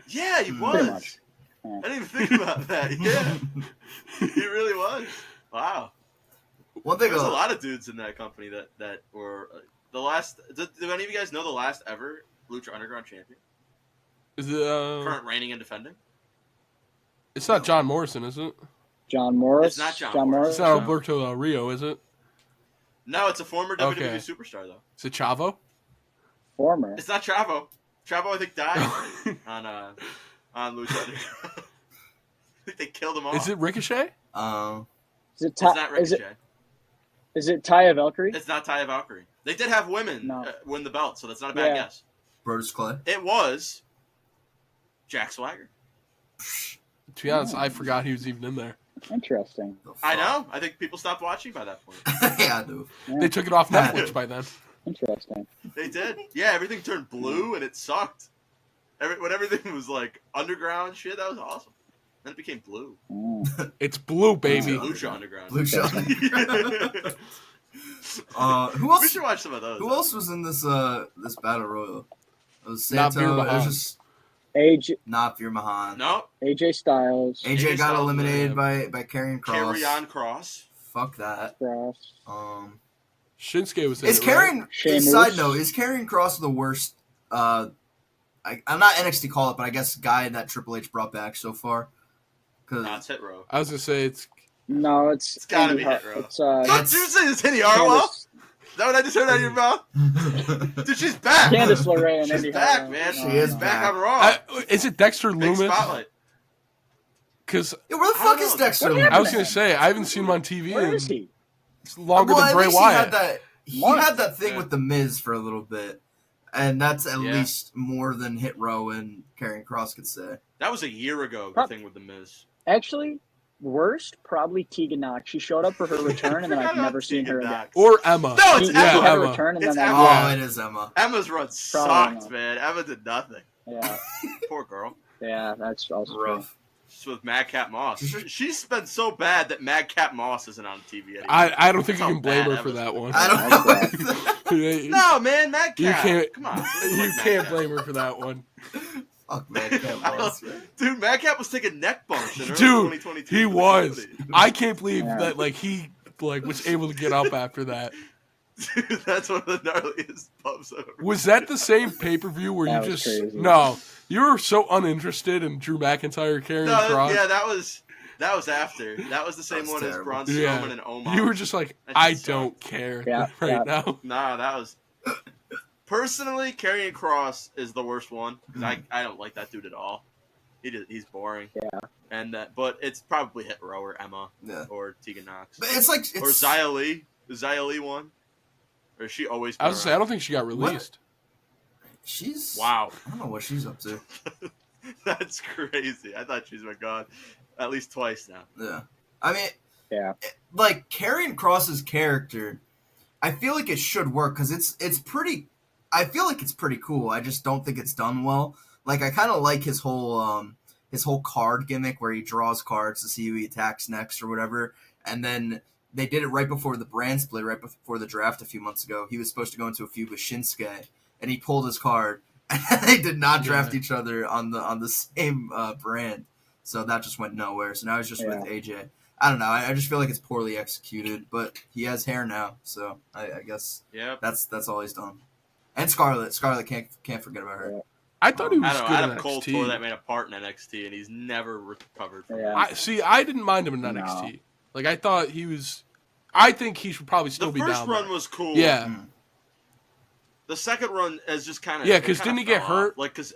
Speaker 2: Yeah, he
Speaker 3: Pretty
Speaker 2: was.
Speaker 3: much. Yeah.
Speaker 2: I didn't even think about that. Yeah, he really was. Wow.
Speaker 1: One thing.
Speaker 2: There's a lot of dudes in that company that were the last. Do any of you guys know the last ever Lucha Underground champion?
Speaker 4: Is it?
Speaker 2: Current reigning and defending?
Speaker 4: It's not John Morrison, is it?
Speaker 3: John Morris.
Speaker 2: It's not John
Speaker 4: It's
Speaker 2: Morrison.
Speaker 4: not Alberto Del Rio, is it?
Speaker 2: No, it's a former WWE
Speaker 4: Okay.
Speaker 2: superstar though.
Speaker 4: Is it Chavo?
Speaker 3: Former.
Speaker 2: It's not Chavo. Chavo, I think, died on Lucha Underground. I think they killed him off.
Speaker 4: Is it Ricochet?
Speaker 3: Is it
Speaker 2: It's not Ricochet.
Speaker 3: Is it Taya Valkyrie?
Speaker 2: It's not Taya Valkyrie. They did have women
Speaker 3: No.
Speaker 2: win the belt, so that's not a bad
Speaker 3: Yeah.
Speaker 2: guess.
Speaker 1: Brodus Clay.
Speaker 2: It was Jack Swagger.
Speaker 4: To be honest, I forgot he was even in there.
Speaker 3: Interesting.
Speaker 1: The fuck?
Speaker 2: I know. I think people stopped watching by that point.
Speaker 1: Yeah, I do.
Speaker 3: Yeah,
Speaker 4: They took it off Netflix by then.
Speaker 3: interesting.
Speaker 2: They did. Yeah, everything turned blue and it sucked. When everything was like underground shit, that was awesome. Then it became blue.
Speaker 3: Mm.
Speaker 4: It's blue, baby.
Speaker 2: Lucha Underground.
Speaker 1: Blue Shell. Who
Speaker 2: We
Speaker 1: else?
Speaker 2: should watch some of those.
Speaker 1: Who else was in this battle royal? It was
Speaker 4: Not
Speaker 1: Santo.
Speaker 4: Beer
Speaker 1: It was
Speaker 4: Baham.
Speaker 1: just
Speaker 3: AJ,
Speaker 1: not Veer Mahan.
Speaker 2: No,
Speaker 3: AJ Styles.
Speaker 1: AJ
Speaker 2: AJ
Speaker 1: got
Speaker 2: Styles,
Speaker 1: eliminated
Speaker 4: yeah.
Speaker 1: by Karrion Kross.
Speaker 2: Carry on Cross.
Speaker 1: Fuck that.
Speaker 3: Cross.
Speaker 4: Shinsuke was in
Speaker 1: Is
Speaker 4: it, right?
Speaker 1: Karrion?
Speaker 3: Sheamus.
Speaker 1: Side note: is Karrion Kross the worst? I'm not NXT call it, but I guess guy that Triple H brought back so far.
Speaker 2: No, it's Hit Row.
Speaker 4: I was gonna say it's
Speaker 3: No, it's
Speaker 2: gotta
Speaker 3: Andy
Speaker 2: be
Speaker 3: Hart.
Speaker 2: Hit Row.
Speaker 3: It's
Speaker 2: Don't you say it's Indy Hartwell?
Speaker 3: Candice,
Speaker 2: Is that what I just heard out of your mouth? Dude, she's back.
Speaker 3: Candice LeRae and
Speaker 2: She's
Speaker 3: Andy
Speaker 2: back,
Speaker 3: Hartwell.
Speaker 2: man.
Speaker 1: She is
Speaker 2: back
Speaker 1: back.
Speaker 2: on Raw.
Speaker 4: is it Dexter
Speaker 2: Big
Speaker 4: Loomis?
Speaker 2: spotlight.
Speaker 4: Because
Speaker 1: Yeah, where the
Speaker 2: I
Speaker 1: fuck
Speaker 2: don't
Speaker 1: is
Speaker 2: know.
Speaker 1: Dexter?
Speaker 3: What
Speaker 1: Loomis?
Speaker 3: happened
Speaker 4: I was gonna say I haven't seen him on TV
Speaker 3: Where
Speaker 4: in
Speaker 3: is he?
Speaker 4: it's longer
Speaker 1: Well,
Speaker 4: than
Speaker 1: at
Speaker 4: Bray
Speaker 1: least
Speaker 4: Wyatt.
Speaker 1: He
Speaker 3: Months.
Speaker 1: had that thing
Speaker 2: Yeah.
Speaker 1: with the Miz for a little bit, and that's at
Speaker 2: Yeah.
Speaker 1: least more than Hit Row and Karrion Kross could say.
Speaker 2: That was a year ago, the
Speaker 3: Prob-
Speaker 2: thing with The Miz.
Speaker 3: Actually, worst probably Tegan Knox. She showed up for her return, and then I've never seen her again.
Speaker 4: Or Emma.
Speaker 2: No, it's
Speaker 3: She
Speaker 4: yeah,
Speaker 3: had a
Speaker 4: Emma.
Speaker 3: return, and
Speaker 2: It's
Speaker 3: then
Speaker 2: Emma.
Speaker 1: Oh, it is Emma.
Speaker 2: Emma's run
Speaker 3: Probably
Speaker 2: sucked,
Speaker 3: not.
Speaker 2: man. Emma did nothing.
Speaker 3: Yeah,
Speaker 2: Poor girl.
Speaker 3: yeah, that's also true.
Speaker 1: Rough.
Speaker 2: She's with Madcap Moss. She's been so bad that Madcap Moss isn't on TV anymore.
Speaker 4: I don't think
Speaker 2: That's
Speaker 4: you
Speaker 2: how
Speaker 4: can blame
Speaker 2: bad
Speaker 4: her for
Speaker 2: Emma's
Speaker 4: that
Speaker 2: been.
Speaker 4: one.
Speaker 1: I don't know.
Speaker 4: you
Speaker 2: No, man, Madcap.
Speaker 4: can't.
Speaker 2: Come on.
Speaker 4: You can't blame her for that one.
Speaker 1: Fuck man, can't boss.
Speaker 2: Dude, Madcap was taking neck bumps in early
Speaker 4: Dude,
Speaker 2: 2022.
Speaker 4: he
Speaker 2: for the
Speaker 4: was.
Speaker 2: company.
Speaker 4: I can't believe
Speaker 3: Yeah.
Speaker 4: that he was able to get up after that.
Speaker 2: Dude, that's one of the gnarliest bumps I've ever
Speaker 4: Was that the same pay per view where
Speaker 3: That
Speaker 4: you
Speaker 3: was
Speaker 4: just
Speaker 3: crazy.
Speaker 4: no? You were so uninterested in Drew McIntyre carrying Cross.
Speaker 2: Yeah, that was after. That was the same
Speaker 1: That was
Speaker 2: one as
Speaker 1: terrible.
Speaker 2: Braun
Speaker 4: Yeah.
Speaker 2: Strowman and Omos.
Speaker 4: You were just like,
Speaker 2: That
Speaker 4: I
Speaker 2: just
Speaker 4: don't
Speaker 2: sucked.
Speaker 4: care
Speaker 3: Yeah,
Speaker 4: right
Speaker 3: yeah.
Speaker 4: now.
Speaker 2: Nah, that was. Personally, Karrion Kross is the worst one because I don't like that dude at all. He's boring.
Speaker 3: Yeah.
Speaker 2: And but it's probably Hit Row or Emma
Speaker 1: Yeah.
Speaker 2: or Tegan Knox
Speaker 1: But it's like
Speaker 2: or Xia Li. Is Xia Li one? Or is she always?
Speaker 4: I was
Speaker 2: been
Speaker 4: gonna say, I
Speaker 2: around?
Speaker 4: don't think she got released.
Speaker 1: she's
Speaker 2: Wow,
Speaker 1: I don't know what she's up to.
Speaker 2: that's crazy. I thought she's been gone at least twice now.
Speaker 1: Yeah, I mean,
Speaker 3: Yeah.
Speaker 1: like Karrion Kross's character, I feel like it should work because it's pretty. I feel like it's pretty cool. I just don't think it's done well. Like I kind of like his whole card gimmick where he draws cards to see who he attacks next or whatever, and then they did it right before the brand split, right before the draft a few months ago. He was supposed to go into a feud with Shinsuke, and he pulled his card, and they did not draft each other on the same brand, so that just went nowhere. So now he's just with AJ. I don't know. I just feel like it's poorly executed, but he has hair now, so I guess
Speaker 2: Yep.
Speaker 1: that's all he's done. And Scarlett can't forget about her.
Speaker 4: I thought he was
Speaker 2: I don't know.
Speaker 4: good
Speaker 2: Adam
Speaker 4: in
Speaker 2: Cole
Speaker 4: NXT.
Speaker 2: tore that man apart in NXT, and he's never recovered from
Speaker 3: Yeah.
Speaker 2: it.
Speaker 4: I didn't mind him in NXT. Like I thought he was. I think he should probably still
Speaker 2: The
Speaker 4: be
Speaker 2: first
Speaker 4: down.
Speaker 2: run
Speaker 4: there.
Speaker 2: was cool.
Speaker 4: Yeah,
Speaker 2: The second run is just kind of
Speaker 4: Yeah, 'cause didn't he get hurt?
Speaker 2: Like, because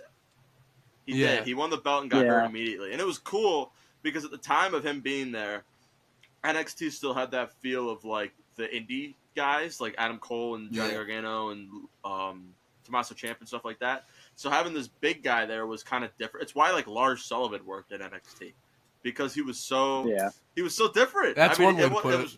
Speaker 2: he
Speaker 4: Yeah.
Speaker 2: did. He won the belt and got
Speaker 3: Yeah.
Speaker 2: hurt immediately, and it was cool because at the time of him being there, NXT still had that feel of like the indie guys, like Adam Cole and Johnny
Speaker 1: Yeah.
Speaker 2: Gargano and Tommaso Ciampa and stuff like that. So having this big guy there was kind of different. It's why like Lars Sullivan worked at NXT because he was so different.
Speaker 4: That's
Speaker 2: I mean,
Speaker 4: one way to put it.
Speaker 2: was,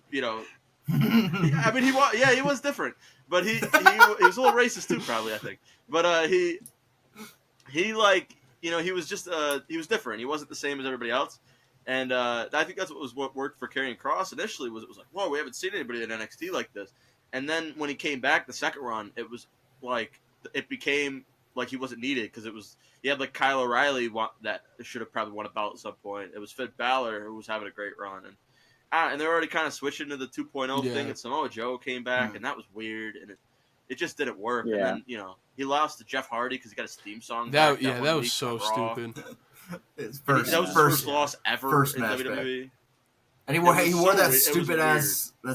Speaker 2: I mean, he was different, but he was a little racist too, probably I think. But he like he was just he was different. He wasn't the same as everybody else, and I think that's what worked for Karrion Kross initially. It was like, whoa, we haven't seen anybody in NXT like this. And then when he came back the second run, it was like it became like he wasn't needed because he had like Kyle O'Reilly that should have probably won a belt at some point. It was Finn Balor who was having a great run, and they're already kind of switching to the 2.0 thing. And Samoa Joe came back, and that was weird, and it just didn't work.
Speaker 3: Yeah.
Speaker 2: And then he lost to Jeff Hardy because he got his theme song.
Speaker 4: that
Speaker 2: back
Speaker 4: that
Speaker 2: one
Speaker 4: was
Speaker 2: week
Speaker 4: so
Speaker 2: on Raw.
Speaker 4: stupid.
Speaker 1: His
Speaker 2: That was his first
Speaker 1: yeah.
Speaker 2: loss ever
Speaker 1: First
Speaker 2: in
Speaker 1: match
Speaker 2: WWE.
Speaker 1: And he
Speaker 2: It
Speaker 1: wore
Speaker 2: was
Speaker 1: that
Speaker 2: so weird.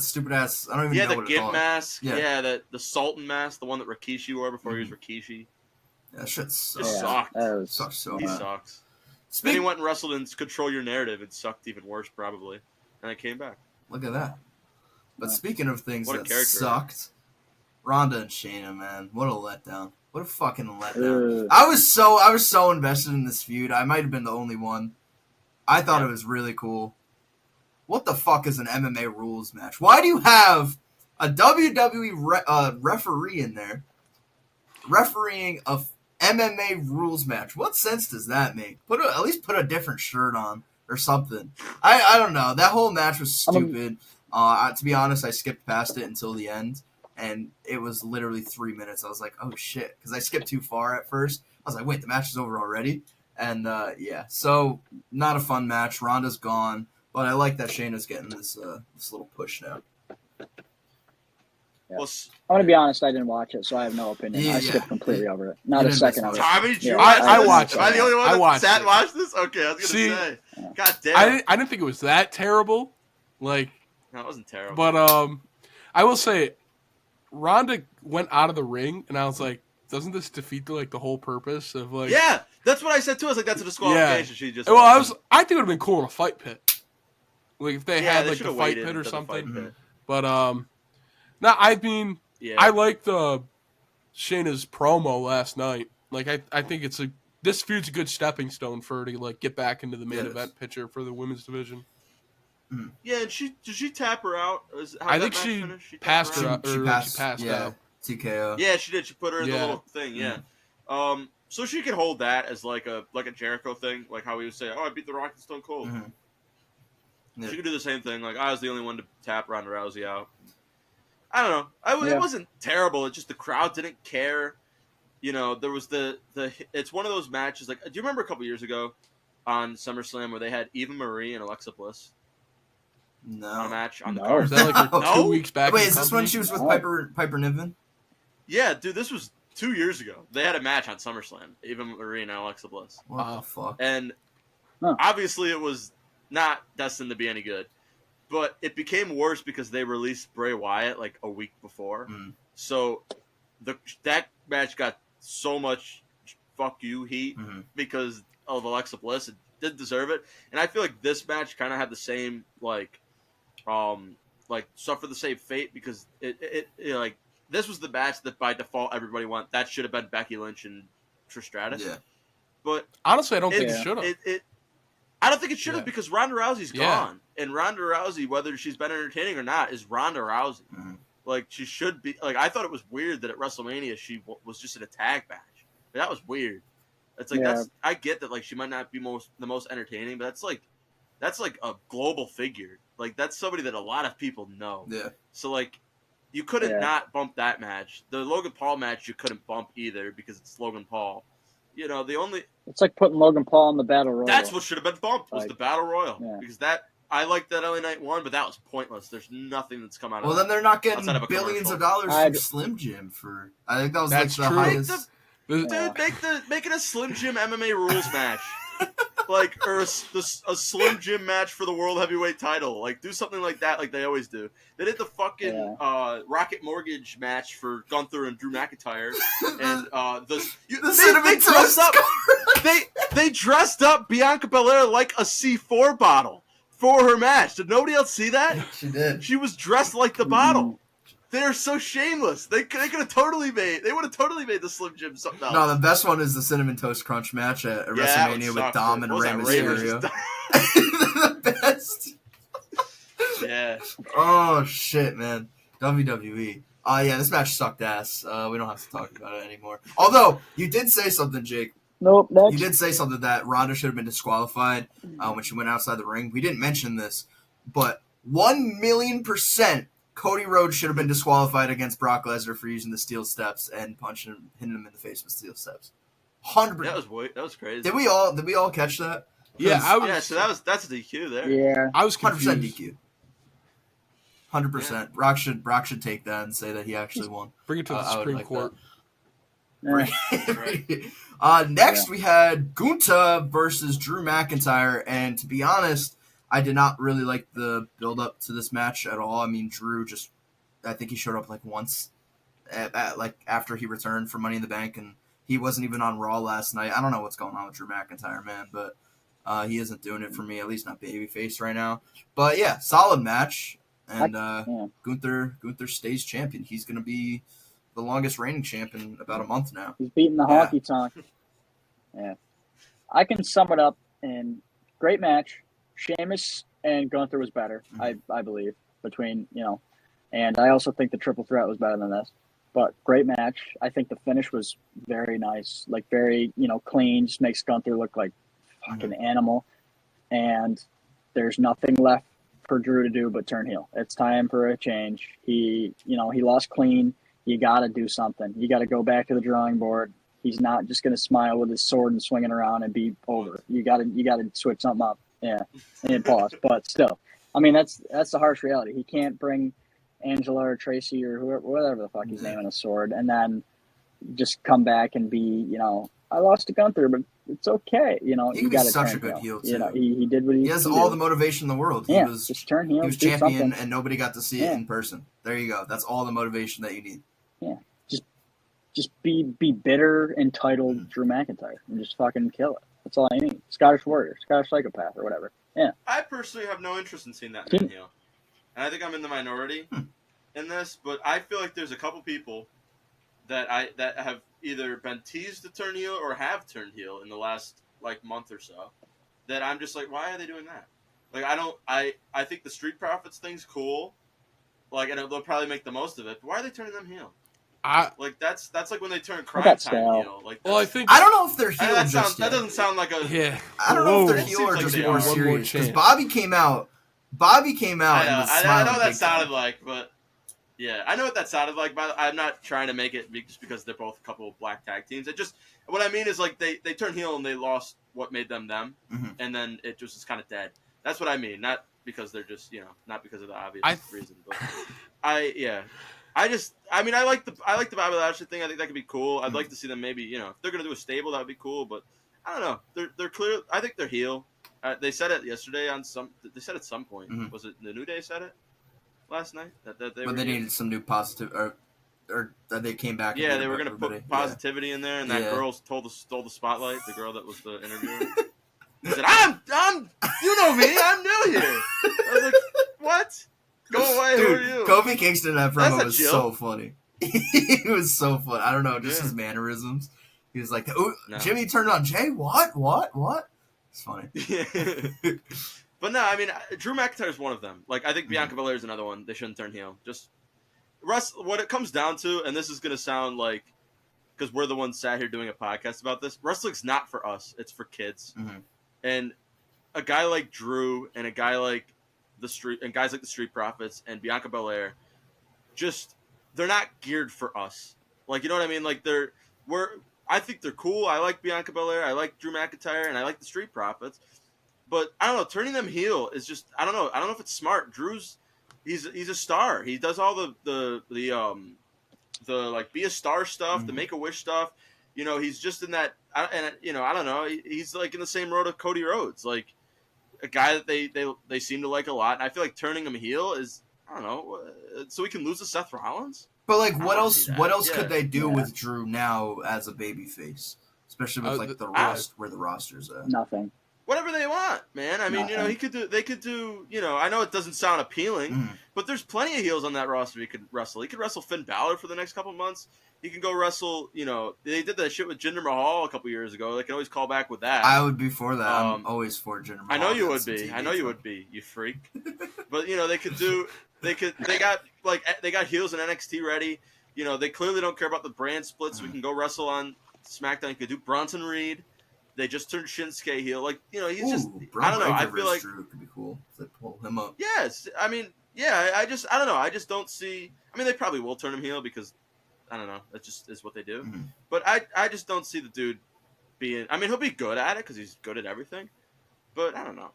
Speaker 1: stupid ass. I don't even
Speaker 2: Yeah,
Speaker 1: know
Speaker 2: the
Speaker 1: what it's
Speaker 2: Gimp
Speaker 1: called.
Speaker 2: mask.
Speaker 1: Yeah.
Speaker 2: Yeah, the Sultan mask, the one that Rikishi wore before he was Rikishi.
Speaker 1: That shit sucks.
Speaker 2: Just sucked.
Speaker 3: That was,
Speaker 1: Sucks so
Speaker 2: He
Speaker 1: bad.
Speaker 2: sucks. Then
Speaker 1: Speak-
Speaker 2: he went and wrestled in Control Your Narrative and sucked even worse, probably. And I came back.
Speaker 1: Look at that. But speaking of things
Speaker 2: What a
Speaker 1: that
Speaker 2: character.
Speaker 1: sucked, Ronda and Shayna, man, what a letdown! What a fucking letdown!
Speaker 3: Ugh.
Speaker 1: I was so invested in this feud. I might have been the only one. I thought it was really cool. What the fuck is an MMA rules match? Why do you have a WWE referee in there refereeing a MMA rules match? What sense does that make? At least put a different shirt on or something. I don't know. That whole match was stupid. To be honest, I skipped past it until the end, and it was literally 3 minutes. I was like, oh shit, because I skipped too far at first. I was like, wait, the match is over already? And so not a fun match. Ronda's gone, but I like that Shayna's getting this little push now.
Speaker 3: Yeah.
Speaker 2: Well,
Speaker 3: I'm gonna be honest. I didn't watch it, so I have no opinion.
Speaker 1: Yeah,
Speaker 3: I skipped completely over it. Not
Speaker 1: You
Speaker 3: a
Speaker 1: didn't
Speaker 3: second
Speaker 1: miss
Speaker 3: of it.
Speaker 1: much.
Speaker 2: Tommy, did you
Speaker 3: Yeah,
Speaker 2: watch
Speaker 4: I
Speaker 2: this?
Speaker 4: watched
Speaker 2: Am I the
Speaker 4: it.
Speaker 2: only one
Speaker 4: I
Speaker 2: that
Speaker 4: watched
Speaker 2: sat and
Speaker 4: it.
Speaker 2: watched this? Okay, I was gonna
Speaker 4: See,
Speaker 2: say.
Speaker 3: Yeah.
Speaker 2: God damn.
Speaker 4: I didn't think it was that terrible. Like,
Speaker 2: No, it wasn't terrible.
Speaker 4: but I will say, Ronda went out of the ring, and I was like, doesn't this defeat the whole purpose of like?
Speaker 2: Yeah, that's what I said too. I was like, that's a disqualification. She just.
Speaker 4: Well, I think it would have been cool in a fight pit, like if they had
Speaker 2: they
Speaker 4: like
Speaker 2: should
Speaker 4: the
Speaker 2: have
Speaker 4: fight
Speaker 2: waited
Speaker 4: pit or
Speaker 2: until the fight
Speaker 4: something.
Speaker 2: pit.
Speaker 4: But no, I mean,
Speaker 2: Yeah.
Speaker 4: I like the Shayna's promo last night. Like, I think this feud's a good stepping stone for her to like get back into the main
Speaker 1: Yes.
Speaker 4: event picture for the women's division.
Speaker 2: Yeah, and did she tap her out?
Speaker 4: I think she passed her out.
Speaker 1: She
Speaker 4: Or
Speaker 1: passed.
Speaker 4: she passed out.
Speaker 1: TKO.
Speaker 2: Yeah, she did. She put her in the
Speaker 4: Yeah.
Speaker 2: little thing. Yeah. So she could hold that as like a Jericho thing, like how he would say, "Oh, I beat the Rock and Stone Cold."
Speaker 1: Mhm. Yeah.
Speaker 2: She could do the same thing. Like I was the only one to tap Ronda Rousey out. I don't know. It wasn't terrible. It's just the crowd didn't care. You know, there was the. It's one of those matches. Like, do you remember a couple years ago on SummerSlam where they had Eva Marie and Alexa Bliss on a
Speaker 1: No.
Speaker 2: match on the
Speaker 3: No.
Speaker 2: card?
Speaker 4: Is that like
Speaker 2: No?
Speaker 4: 2 weeks back?
Speaker 1: Wait,
Speaker 4: in
Speaker 1: is
Speaker 4: the
Speaker 1: this when
Speaker 4: company?
Speaker 1: she was with
Speaker 3: No.
Speaker 1: Piper Niven?
Speaker 2: Yeah, dude, this was 2 years ago. They had a match on SummerSlam. Eva Marie and Alexa Bliss.
Speaker 1: What
Speaker 4: Wow.
Speaker 1: the fuck?
Speaker 2: And
Speaker 3: Huh.
Speaker 2: obviously it was not destined to be any good. But it became worse because they released Bray Wyatt like a week before.
Speaker 1: Mm.
Speaker 2: So that match got so much fuck you heat
Speaker 1: Mhm.
Speaker 2: because of Alexa Bliss. It did deserve it. And I feel like this match kind of had the same like suffer the same fate because it like this was the match that by default everybody went. That should have been Becky Lynch and Trish Stratus.
Speaker 1: Yeah.
Speaker 2: But
Speaker 4: Honestly, I don't think
Speaker 3: Yeah.
Speaker 4: it should have.
Speaker 2: I don't think it should have
Speaker 4: Yeah.
Speaker 2: because Ronda Rousey's
Speaker 4: Yeah.
Speaker 2: gone, and Ronda Rousey, whether she's been entertaining or not, is Ronda Rousey.
Speaker 1: Mhm.
Speaker 2: Like she should be. Like I thought it was weird that at WrestleMania she was just in a tag match. That was weird. It's like
Speaker 3: Yeah.
Speaker 2: I get that like she might not be the most entertaining, but that's like a global figure. Like that's somebody that a lot of people know.
Speaker 1: Yeah.
Speaker 2: So like you couldn't
Speaker 3: Yeah.
Speaker 2: not bump that match. The Logan Paul match you couldn't bump either because it's Logan Paul. You know, the only
Speaker 3: It's like putting Logan Paul in the Battle Royal.
Speaker 2: that's what should have been bumped was
Speaker 3: Like,
Speaker 2: the Battle Royal
Speaker 3: yeah.
Speaker 2: because that I liked that LA Knight one, but that was pointless. There's nothing that's come out of
Speaker 1: Well,
Speaker 2: that.
Speaker 1: then they're not getting
Speaker 2: Outside of a
Speaker 1: billions of
Speaker 2: commercial.
Speaker 1: dollars from Slim Jim for. I think that was
Speaker 4: That's
Speaker 1: like the
Speaker 4: true.
Speaker 1: highest.
Speaker 2: Dude,
Speaker 3: Yeah.
Speaker 2: make it a Slim Jim MMA rules match, like or a Slim Jim match for the World Heavyweight Title. Like do something like that, like they always do. They did the fucking Rocket Mortgage match for Gunther and Drew McIntyre, and
Speaker 1: The cinnamon toast
Speaker 2: they dressed up Bianca Belair like a C4 bottle for her match. Did nobody else see that?
Speaker 1: She did.
Speaker 2: She was dressed like the bottle. They're so shameless. They could have totally made. They would have totally made the Slim Jim something else.
Speaker 1: No, the best one is the cinnamon toast crunch match at WrestleMania with Dom and Rey Mysterio. The best.
Speaker 2: Yeah.
Speaker 1: Oh shit, man. WWE. Yeah, this match sucked ass. We don't have to talk about it anymore. Although you did say something, Jake.
Speaker 3: Nope. Next.
Speaker 1: You did say something that Ronda should have been disqualified when she went outside the ring. We didn't mention this, but 1,000,000% Cody Rhodes should have been disqualified against Brock Lesnar for using the steel steps and hitting him in the face with steel steps. 100%.
Speaker 2: That was crazy.
Speaker 1: Did we all catch that?
Speaker 4: Yeah, I was.
Speaker 2: Yeah, so that's a DQ there.
Speaker 3: Yeah.
Speaker 4: I was
Speaker 1: 100%
Speaker 4: confused.
Speaker 1: DQ. 100%. Brock should take that and say that he actually won.
Speaker 4: Bring it to the
Speaker 1: I would
Speaker 4: Supreme
Speaker 1: like
Speaker 4: Court.
Speaker 1: Next, we had Gunther versus Drew McIntyre, and to be honest, I did not really like the build up to this match at all. I mean, Drew I think he showed up like once, like after he returned from Money in the Bank, and he wasn't even on Raw last night. I don't know what's going on with Drew McIntyre, man, but he isn't doing it for me, at least not babyface right now. But yeah, solid match, and Gunther stays champion. He's gonna be the longest reigning champ in about a month now.
Speaker 3: He's beating the honky tonk. Yeah. I can sum it up in great match. Sheamus and Gunther was better, I believe, between, and I also think the triple threat was better than this. But great match. I think the finish was very nice, like very, clean, just makes Gunther look like fucking animal. And there's nothing left for Drew to do but turn heel. It's time for a change. He lost clean. You got to do something. You got to go back to the drawing board. He's not just going to smile with his sword and swinging around and be over. You got to switch something up. Yeah, and pause. But still, I mean, that's the harsh reality. He can't bring Angela or Tracy or whoever, whatever the fuck he's naming a sword, and then just come back and be, I lost to Gunther, but it's okay.
Speaker 1: He can be such a good heel too.
Speaker 3: He did what he
Speaker 1: has all the motivation in the world.
Speaker 3: Yeah, just turn heel.
Speaker 1: He was champion, and nobody got to see it in person. There you go. That's all the motivation that you need.
Speaker 3: Yeah, just be bitter, entitled Drew McIntyre, and just fucking kill it. That's all I need. Scottish Warrior, Scottish Psychopath, or whatever. Yeah.
Speaker 2: I personally have no interest in seeing that man heel, and I think I'm in the minority in this. But I feel like there's a couple people that have either been teased to turn heel or have turned heel in the last month or so. That I'm just like, why are they doing that? I think the Street Profits thing's cool. And they'll probably make the most of it. But why are they turning them heel? That's like when they turn Crime Time heel.
Speaker 1: I don't know if they're heel
Speaker 2: that doesn't sound like a
Speaker 1: I don't know if they're heel or just more serious. Because Bobby came out. I
Speaker 2: know that sounded like, but yeah, I know what that sounded like. But I'm not trying to make it just because they're both a couple of black tag teams. What I mean is they turned heel and they lost what made them, and then it just is kind of dead. That's what I mean. Not because they're just not because of the obvious reason. But I like the Bobby Lashley thing. I think that could be cool. I'd like to see them maybe if they're gonna do a stable, that would be cool. But I don't know. They're clear. I think they're heel. They said it yesterday They said at some point. Was it the New Day said it last night that they
Speaker 1: needed some new positive or that they came back.
Speaker 2: Yeah, they were gonna put positivity in there, and that girl stole the spotlight. The girl that was the interviewer. He said, "I'm you know me. I'm new here." I was like, "What? Go away,
Speaker 1: dude,
Speaker 2: who are you?"
Speaker 1: Kofi Kingston in that promo was so funny. He was so funny. I don't know, just his mannerisms. He was like, "Oh, no. Jimmy turned on Jay. What? It's funny."
Speaker 2: But no, I mean, Drew McIntyre is one of them. I think Bianca Belair is another one. They shouldn't turn heel. Just what it comes down to, and this is gonna sound like because we're the ones sat here doing a podcast about this. Wrestling's not for us; it's for kids. And a guy like Drew and a guy like guys like the Street Profits and Bianca Belair, they're not geared for us. You know what I mean? I think they're cool. I like Bianca Belair. I like Drew McIntyre, and I like the Street Profits. But I don't know. Turning them heel is just I don't know. I don't know if it's smart. He's a star. He does all the be a star stuff, the Make-A-Wish stuff. He's just in that, and I don't know. He's in the same road of Cody Rhodes, a guy that they seem to like a lot. And I feel like turning him heel is I don't know, so we can lose to Seth Rollins.
Speaker 1: But what else? What else could they do with Drew now as a babyface, especially with where the roster's at?
Speaker 3: Nothing.
Speaker 2: Whatever they want, man. I mean, they could do. I know it doesn't sound appealing, but there's plenty of heels on that roster he could wrestle. He could wrestle Finn Balor for the next couple months. He can go wrestle, they did that shit with Jinder Mahal a couple years ago. They can always call back with that.
Speaker 1: I would be for that. I'm always for Jinder Mahal.
Speaker 2: I know you would be. I know you would be, you freak. But, they got heels in NXT ready. They clearly don't care about the brand splits. We can go wrestle on SmackDown. You could do Bronson Reed. They just turned Shinsuke heel. He's just, I don't know. I feel like
Speaker 1: Drew could be cool if they pull him up.
Speaker 2: Yes. I mean, yeah, I don't know. I just don't see, they probably will turn him heel because, I don't know. That just is what they do. But I just don't see the dude being. He'll be good at it because he's good at everything. But I don't know.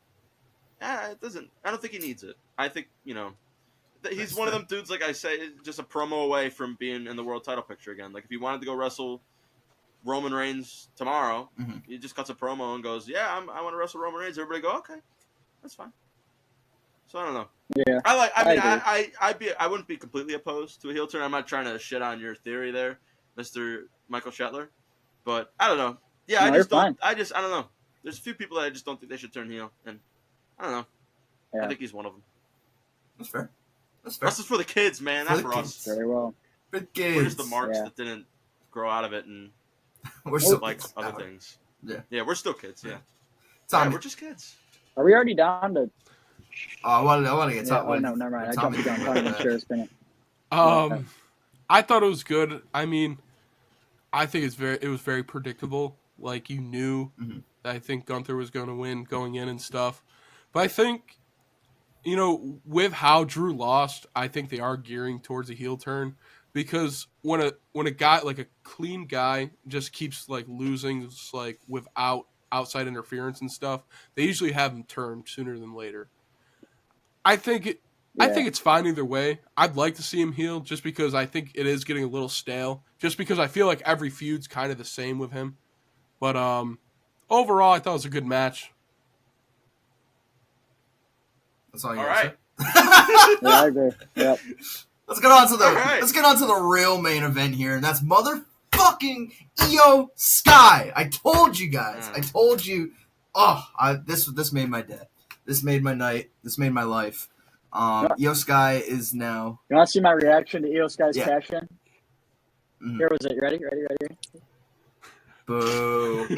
Speaker 2: It doesn't. I don't think he needs it. I think he's one of them dudes. Like I say, just a promo away from being in the world title picture again. If he wanted to go wrestle Roman Reigns tomorrow, he just cuts a promo and goes, "Yeah, I want to wrestle Roman Reigns." Everybody go, "Okay, that's fine." So I don't know.
Speaker 3: Yeah,
Speaker 2: I wouldn't be completely opposed to a heel turn. I'm not trying to shit on your theory there, Mr. Michael Shetler, but I don't know. Yeah, I don't know. There's a few people that I just don't think they should turn heel, and I don't know. Yeah. I think he's one of them.
Speaker 1: That's fair.
Speaker 2: This is for the kids, man. Not for us.
Speaker 3: Very well.
Speaker 1: For the kids.
Speaker 2: We're just the marks that didn't grow out of it, and
Speaker 1: we're still
Speaker 2: like other things. Yeah, we're still kids. Yeah, we're just kids.
Speaker 3: Are we already down to?
Speaker 1: I want to get top.
Speaker 3: Oh no, never mind. I jumped the gun. Talking about Sheriff's opinion.
Speaker 4: I thought it was good. I think it was very predictable. You knew that I think Gunther was going to win going in and stuff. But I think, with how Drew lost, I think they are gearing towards a heel turn. because when a guy like a clean guy just keeps like losing just, like without outside interference and stuff, they usually have him turn sooner than later. I think it. I
Speaker 3: Yeah.
Speaker 4: think it's fine either way. I'd like to see him heel just because I think it is getting a little stale. Just because I feel like every feud's kind of the same with him. But overall, I thought it was a good match.
Speaker 1: That's all you
Speaker 2: All
Speaker 1: gotta
Speaker 2: right.
Speaker 1: say.
Speaker 3: Yeah, I agree. Yep.
Speaker 1: Let's get on to the
Speaker 2: All right.
Speaker 1: let's get on to the real main event here, and that's motherfucking Io Sky. I told you guys. I told you. This made my day. This made my night. This made my life. Io Sky is now.
Speaker 3: You want to see my reaction to Io Sky's
Speaker 1: Yeah.
Speaker 3: cash in?
Speaker 1: Mhm.
Speaker 3: Here was it. Ready?
Speaker 1: Boo. Boo.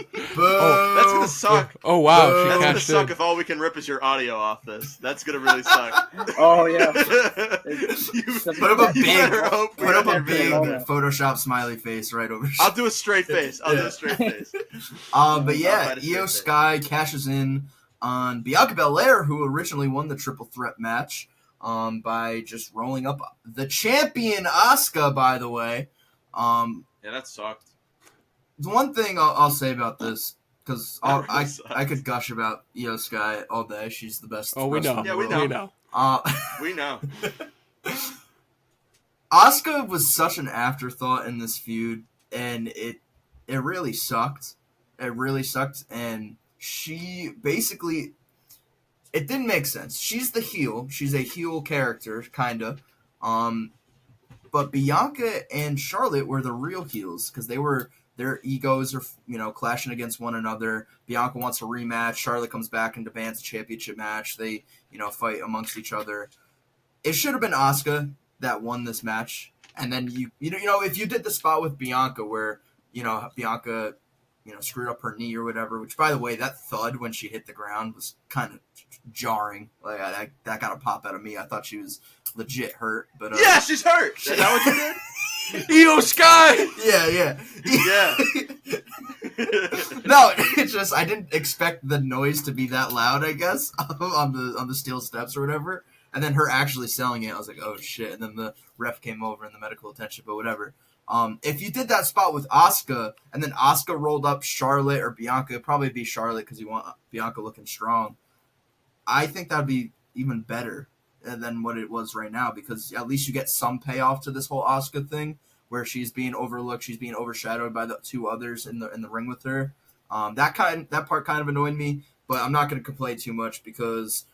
Speaker 2: That's gonna suck.
Speaker 4: Oh wow,
Speaker 1: Boo.
Speaker 4: she
Speaker 2: That's gonna
Speaker 4: cashed
Speaker 2: suck
Speaker 4: in.
Speaker 2: if all we can rip is your audio off this. That's gonna really suck.
Speaker 3: Oh yeah.
Speaker 1: Put up a
Speaker 2: You
Speaker 1: big,
Speaker 2: better hope we
Speaker 1: put up
Speaker 2: don't
Speaker 1: a
Speaker 2: hear
Speaker 1: big
Speaker 3: moment.
Speaker 1: Photoshop smiley face right over.
Speaker 2: I'll do a straight face. I'll do a straight face.
Speaker 1: But yeah,
Speaker 2: I'll find a straight
Speaker 1: Io
Speaker 2: face.
Speaker 1: Sky cashes in on Bianca Belair, who originally won the triple threat match, by just rolling up the champion Asuka. By the way,
Speaker 2: Yeah, that sucked.
Speaker 1: the one thing I'll say about this, because
Speaker 2: That really sucks.
Speaker 1: I could gush about Io Sky all day. She's the best.
Speaker 4: Oh, we
Speaker 1: wrestler
Speaker 4: know.
Speaker 1: in the
Speaker 2: Yeah, we
Speaker 1: world.
Speaker 2: know.
Speaker 4: We know.
Speaker 2: We know.
Speaker 1: Asuka was such an afterthought in this feud, and it really sucked. It really sucked, and she basically, it didn't make sense. She's the heel. She's a heel character, kind of. But Bianca and Charlotte were the real heels because their egos are clashing against one another. Bianca wants a rematch. Charlotte comes back and demands a championship match. They fight amongst each other. It should have been Asuka that won this match, and then if you did the spot with Bianca where Bianca screwed up her knee or whatever, which by the way, that thud when she hit the ground was kind of jarring. Like that got a pop out of me. I thought she was legit hurt, but
Speaker 2: Yeah, she's hurt. Is that what you did?
Speaker 4: Io Sky.
Speaker 1: yeah.
Speaker 2: Yeah.
Speaker 1: No, it's just I didn't expect the noise to be that loud, I guess, on the steel steps or whatever. And then her actually selling it, I was like, oh shit. And then the ref came over and the medical attention, but whatever. If you did that spot with Asuka and then Asuka rolled up Charlotte or Bianca, it'd probably be Charlotte because you want Bianca looking strong. I think that'd be even better than what it was right now because at least you get some payoff to this whole Asuka thing where she's being overlooked, she's being overshadowed by the two others in the ring with her. That part kind of annoyed me, but I'm not going to complain too much because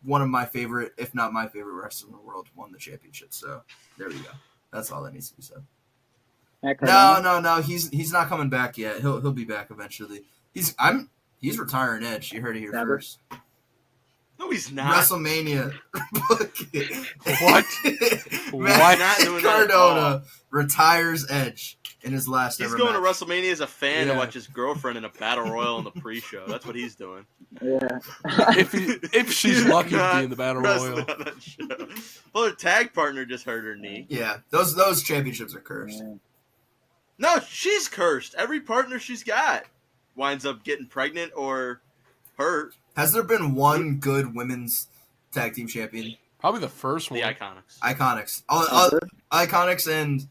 Speaker 1: one of my favorite, if not my favorite wrestler in the world, won the championship. So there we go. That's all that needs to be said. No. He's not coming back yet. He'll be back eventually. He's retiring Edge. You heard it here
Speaker 3: Never.
Speaker 1: first.
Speaker 2: No, he's not.
Speaker 1: WrestleMania.
Speaker 4: What?
Speaker 1: Matt
Speaker 2: Not doing that at all.
Speaker 1: Cardona retires Edge in his last
Speaker 2: He's
Speaker 1: ever
Speaker 2: going
Speaker 1: match.
Speaker 2: to WrestleMania as a fan to
Speaker 4: Yeah.
Speaker 2: watch his girlfriend in a battle royal in the pre-show. That's what he's doing.
Speaker 3: Yeah.
Speaker 4: If she's lucky to be in the battle
Speaker 2: Wrestling
Speaker 4: royal.
Speaker 2: on that show. Well, her tag partner just hurt her knee.
Speaker 1: Yeah, those championships are cursed.
Speaker 2: No, she's cursed. Every partner she's got winds up getting pregnant or hurt.
Speaker 1: Has there been one good women's tag team champion?
Speaker 4: Probably the first one.
Speaker 2: The Iconics.
Speaker 1: Iconics. Iconics and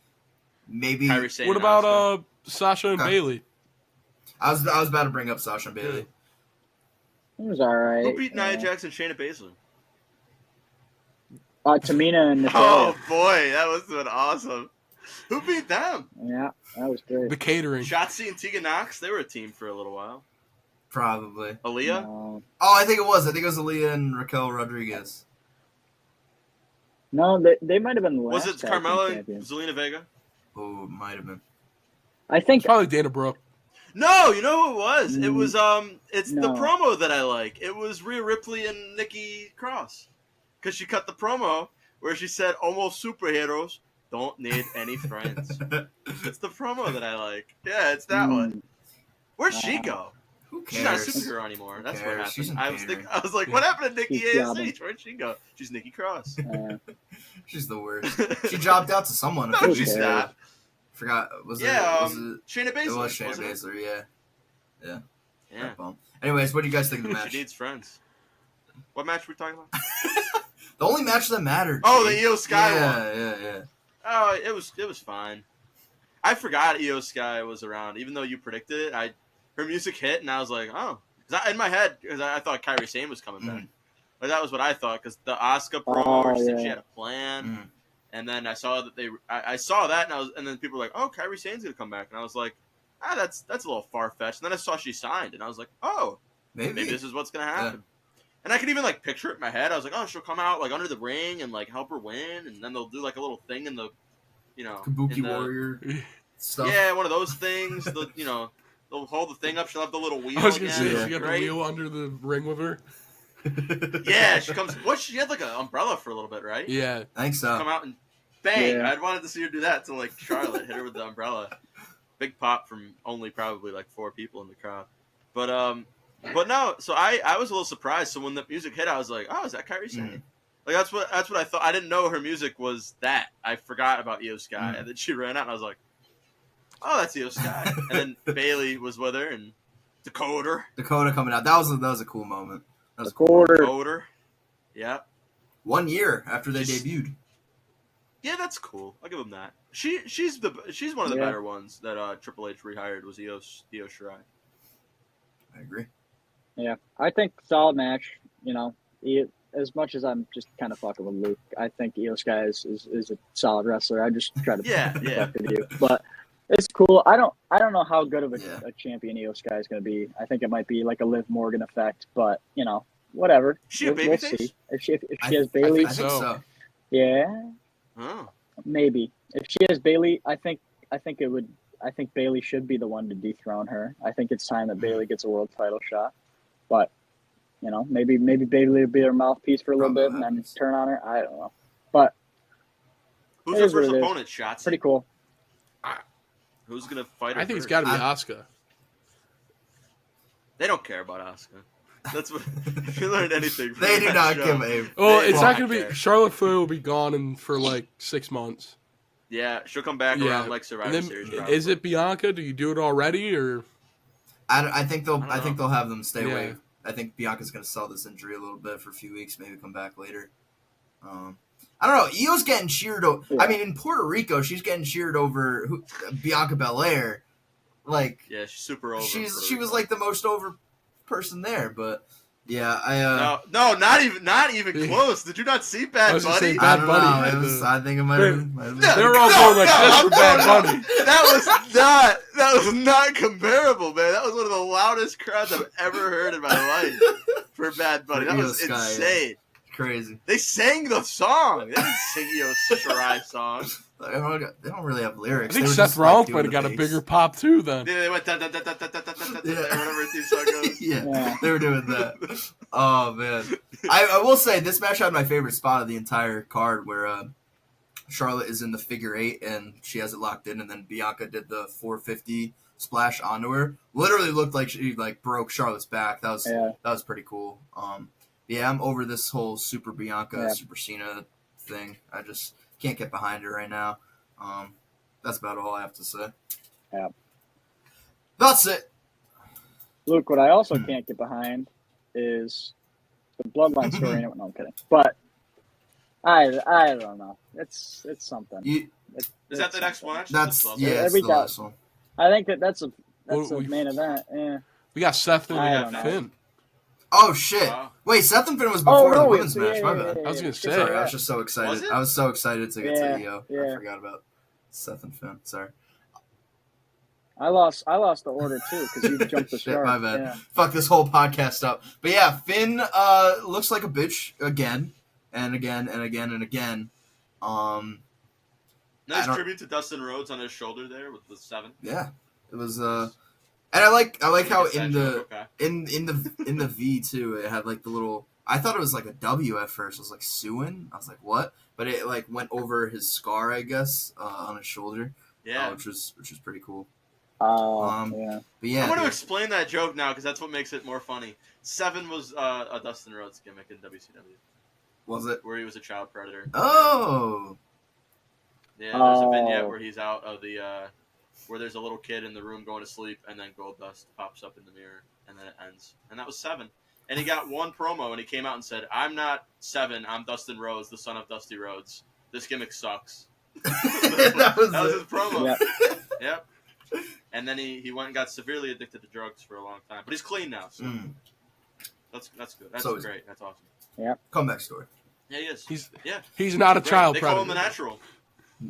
Speaker 1: maybe.
Speaker 2: Kairi Sane
Speaker 4: What
Speaker 2: and
Speaker 4: about
Speaker 2: Asuka.
Speaker 4: Sasha and
Speaker 1: Okay.
Speaker 4: Bailey?
Speaker 1: I was about to bring up Sasha and Bailey.
Speaker 3: It was all right.
Speaker 2: Who beat Nia Jax and Shayna Baszler?
Speaker 3: Tamina and
Speaker 2: Oh
Speaker 3: Natalia.
Speaker 2: boy, that was been awesome. Who beat them?
Speaker 3: Yeah, that was great.
Speaker 4: The catering.
Speaker 2: Shotzi and Tegan Knox. They were a team for a little while.
Speaker 1: Probably.
Speaker 2: Aaliyah.
Speaker 3: No,
Speaker 1: I think it was Aaliyah and Raquel Rodriguez.
Speaker 3: they might have been the last.
Speaker 2: Was it
Speaker 3: tag team
Speaker 2: Carmella and
Speaker 3: champions.
Speaker 2: Zelina Vega?
Speaker 1: Oh, might have been.
Speaker 3: I think
Speaker 4: Probably Dana Brooke.
Speaker 2: No, you know who it was? It was it's the
Speaker 3: No.
Speaker 2: promo that I like. It was Rhea Ripley and Nikki Cross. Because she cut the promo where she said almost superheroes don't need any friends. It's the promo that I like. Yeah, it's that one. Where'd she go?
Speaker 1: Who
Speaker 2: She's not a
Speaker 1: cares?
Speaker 2: superhero anymore. That's what
Speaker 1: cares? She's
Speaker 2: happened.
Speaker 1: in catering.
Speaker 2: I was like, what happened to Nikki
Speaker 3: She's jobbing.
Speaker 2: ASH? Where'd she go? She's Nikki Cross.
Speaker 1: She's the worst. She dropped out to someone.
Speaker 2: No,
Speaker 3: Who
Speaker 2: she's
Speaker 3: cares?
Speaker 2: not.
Speaker 1: Forgot. Was
Speaker 2: Yeah,
Speaker 1: it?
Speaker 2: Shayna Baszler.
Speaker 1: It was Shayna
Speaker 2: wasn't it?
Speaker 1: Baszler. Yeah.
Speaker 2: Yeah.
Speaker 1: Bum. Anyways, what do you guys think of the match?
Speaker 2: She needs friends. What match are we talking about?
Speaker 1: The only match that mattered.
Speaker 2: Oh, the Io Sky one.
Speaker 1: Yeah.
Speaker 2: Oh, it was fine. I forgot Io Sky was around, even though you predicted it. Her music hit, and I was like, oh, in my head, because I thought Kairi Sane was coming back. Like that was what I thought, because the Asuka promo where she said she had a plan, and then I saw that I saw that, and then people were like, oh, Kairi Sane's gonna come back, and I was like, that's a little far fetched. And then I saw she signed, and I was like, oh, maybe this is what's gonna happen. And I could even like picture it in my head. I was like, oh, she'll come out like under the ring and like help her win, and then they'll do like a little thing in the,
Speaker 1: Kabuki Warrior stuff.
Speaker 2: Yeah, one of those things. They'll hold the thing up. She'll have the little wheel.
Speaker 4: I was gonna say she got
Speaker 2: right?
Speaker 4: the wheel under the ring with her.
Speaker 2: Yeah, she comes. She had like an umbrella for a little bit, right?
Speaker 4: Yeah,
Speaker 1: I think so.
Speaker 2: Come out and bang!
Speaker 3: Yeah.
Speaker 2: I'd wanted to see her do that to like Charlotte, hit her with the umbrella. Big pop from only probably like 4 people in the crowd, but no. So I was a little surprised. So when the music hit, I was like, oh, is that Kairi Sane? Like that's what I thought. I didn't know her music was that. I forgot about Io Sky, and then she ran out, and I was like, oh, that's Io Sky. And then Bailey was with her, and Dakota
Speaker 1: coming out. That was a cool moment. That was
Speaker 2: Dakota. Yeah.
Speaker 1: 1 year after they debuted.
Speaker 2: Yeah, that's cool. I'll give them that. She's one of the better ones that Triple H rehired was Io Shirai.
Speaker 1: I agree.
Speaker 3: Yeah, I think solid match. As much as I'm just kind of fucking with Luke, I think Io Sky is a solid wrestler. I just try to fuck with you, but it's cool. I don't know how good of a champion Io Sky is going to be. I think it might be like a Liv Morgan effect, but whatever.
Speaker 2: She a
Speaker 3: we'll
Speaker 2: babyface?
Speaker 3: see. If she has Bailey,
Speaker 1: I think so.
Speaker 3: Yeah,
Speaker 2: Oh.
Speaker 3: maybe. If she has Bailey, I think Bailey should be the one to dethrone her. I think it's time that Bailey gets a world title shot, but. Maybe Bailey will be her mouthpiece for a little bit and then turn on her. I don't know. But
Speaker 2: who's her first opponent? Shotzi?
Speaker 3: Pretty cool.
Speaker 2: Who's going to fight her
Speaker 4: I think
Speaker 2: first?
Speaker 4: it's got to be Asuka.
Speaker 2: They don't care about Asuka. That's what if you learned anything from
Speaker 1: They do
Speaker 2: that
Speaker 1: not
Speaker 2: show.
Speaker 1: give a.
Speaker 4: Well, it's not going to
Speaker 2: care.
Speaker 4: be. Charlotte Flair will be gone for like 6 months.
Speaker 2: Yeah, she'll come back around like Survivor
Speaker 4: then,
Speaker 2: Series.
Speaker 4: Is it Bianca? Do you do it already or?
Speaker 1: I think they'll have them stay away.
Speaker 4: Yeah.
Speaker 1: I think Bianca's going to sell this injury a little bit for a few weeks, maybe come back later. I don't know. Io's getting cheered. I mean, in Puerto Rico, she's getting cheered over Bianca Belair. Like,
Speaker 2: yeah, she's super over.
Speaker 1: She was like the most over person there, but yeah,
Speaker 2: no, not even close. Did you not see Bad Bunny?
Speaker 1: I don't know. I think it might have been.
Speaker 4: They were all going like this for Bad Bunny.
Speaker 2: That was not comparable, man. That was one of the loudest crowds I've ever heard in my life for Bad Bunny. That was insane.
Speaker 1: Yeah. Crazy.
Speaker 2: They sang the song. They didn't sing Io Shirai song.
Speaker 1: They don't really have lyrics.
Speaker 4: I think Seth Rollins might have got a bigger pop too then.
Speaker 2: Yeah, they went da da da da da da da da whatever theme song goes.
Speaker 1: Yeah, they were doing that. Oh man, I will say this match had my favorite spot of the entire card, where Charlotte is in the figure 8 and she has it locked in, and then Bianca did the 450 splash onto her. Literally looked like she like Charlotte's back. That was pretty cool. Yeah, I'm over this whole Super Bianca, Super Cena thing. I just can't get behind her right now. That's about all I have to say.
Speaker 3: Yeah.
Speaker 1: That's it.
Speaker 3: Luke, what I also can't get behind is the Bloodline story. No, I'm kidding. But I don't know. It's something.
Speaker 2: Is that the next one?
Speaker 1: That's the last one.
Speaker 3: I think that's a main event. Yeah.
Speaker 4: We got Seth and we got Finn.
Speaker 1: Oh shit!
Speaker 2: Wow.
Speaker 1: Wait, Seth and Finn was before the women's match. My bad.
Speaker 4: I was gonna say.
Speaker 1: Sorry, I was just so excited. I was so excited to get to Io.
Speaker 3: Yeah.
Speaker 1: I forgot about Seth and Finn. Sorry.
Speaker 3: I lost the order too because you jumped the shark.
Speaker 1: My bad.
Speaker 3: Yeah.
Speaker 1: Fuck this whole podcast up. But yeah, Finn looks like a bitch again and again and again and again.
Speaker 2: Nice tribute to Dustin Rhodes on his shoulder there with the 7.
Speaker 1: Yeah, it was. And I like how in the V too, it had like the little. I thought it was like a W at first. It was like Suin. I was like, what? But it like went over his scar, I guess, on his shoulder.
Speaker 2: Yeah,
Speaker 1: which was pretty cool.
Speaker 3: Yeah.
Speaker 1: But yeah,
Speaker 2: I want to explain that joke now because that's what makes it more funny. 7 was a Dustin Rhodes gimmick in WCW.
Speaker 1: Was it?
Speaker 2: Where he was a child predator.
Speaker 1: Oh.
Speaker 2: Yeah, there's a vignette where he's out of the where there's a little kid in the room going to sleep, and then Goldust pops up in the mirror, and then it ends. And that was 7. And he got one promo, and he came out and said, "I'm not 7. I'm Dustin Rhodes, the son of Dusty Rhodes. This gimmick sucks."
Speaker 1: That was
Speaker 2: his
Speaker 1: it.
Speaker 2: promo.
Speaker 3: Yeah.
Speaker 2: Yep. And then he went and got severely addicted to drugs for a long time, but he's clean now. So that's good. That's
Speaker 1: So
Speaker 2: great. That's awesome.
Speaker 1: Comeback story.
Speaker 2: Yeah, he is.
Speaker 4: He's
Speaker 2: He's
Speaker 4: not a
Speaker 2: great.
Speaker 4: child
Speaker 2: They
Speaker 4: predator.
Speaker 2: call him the natural.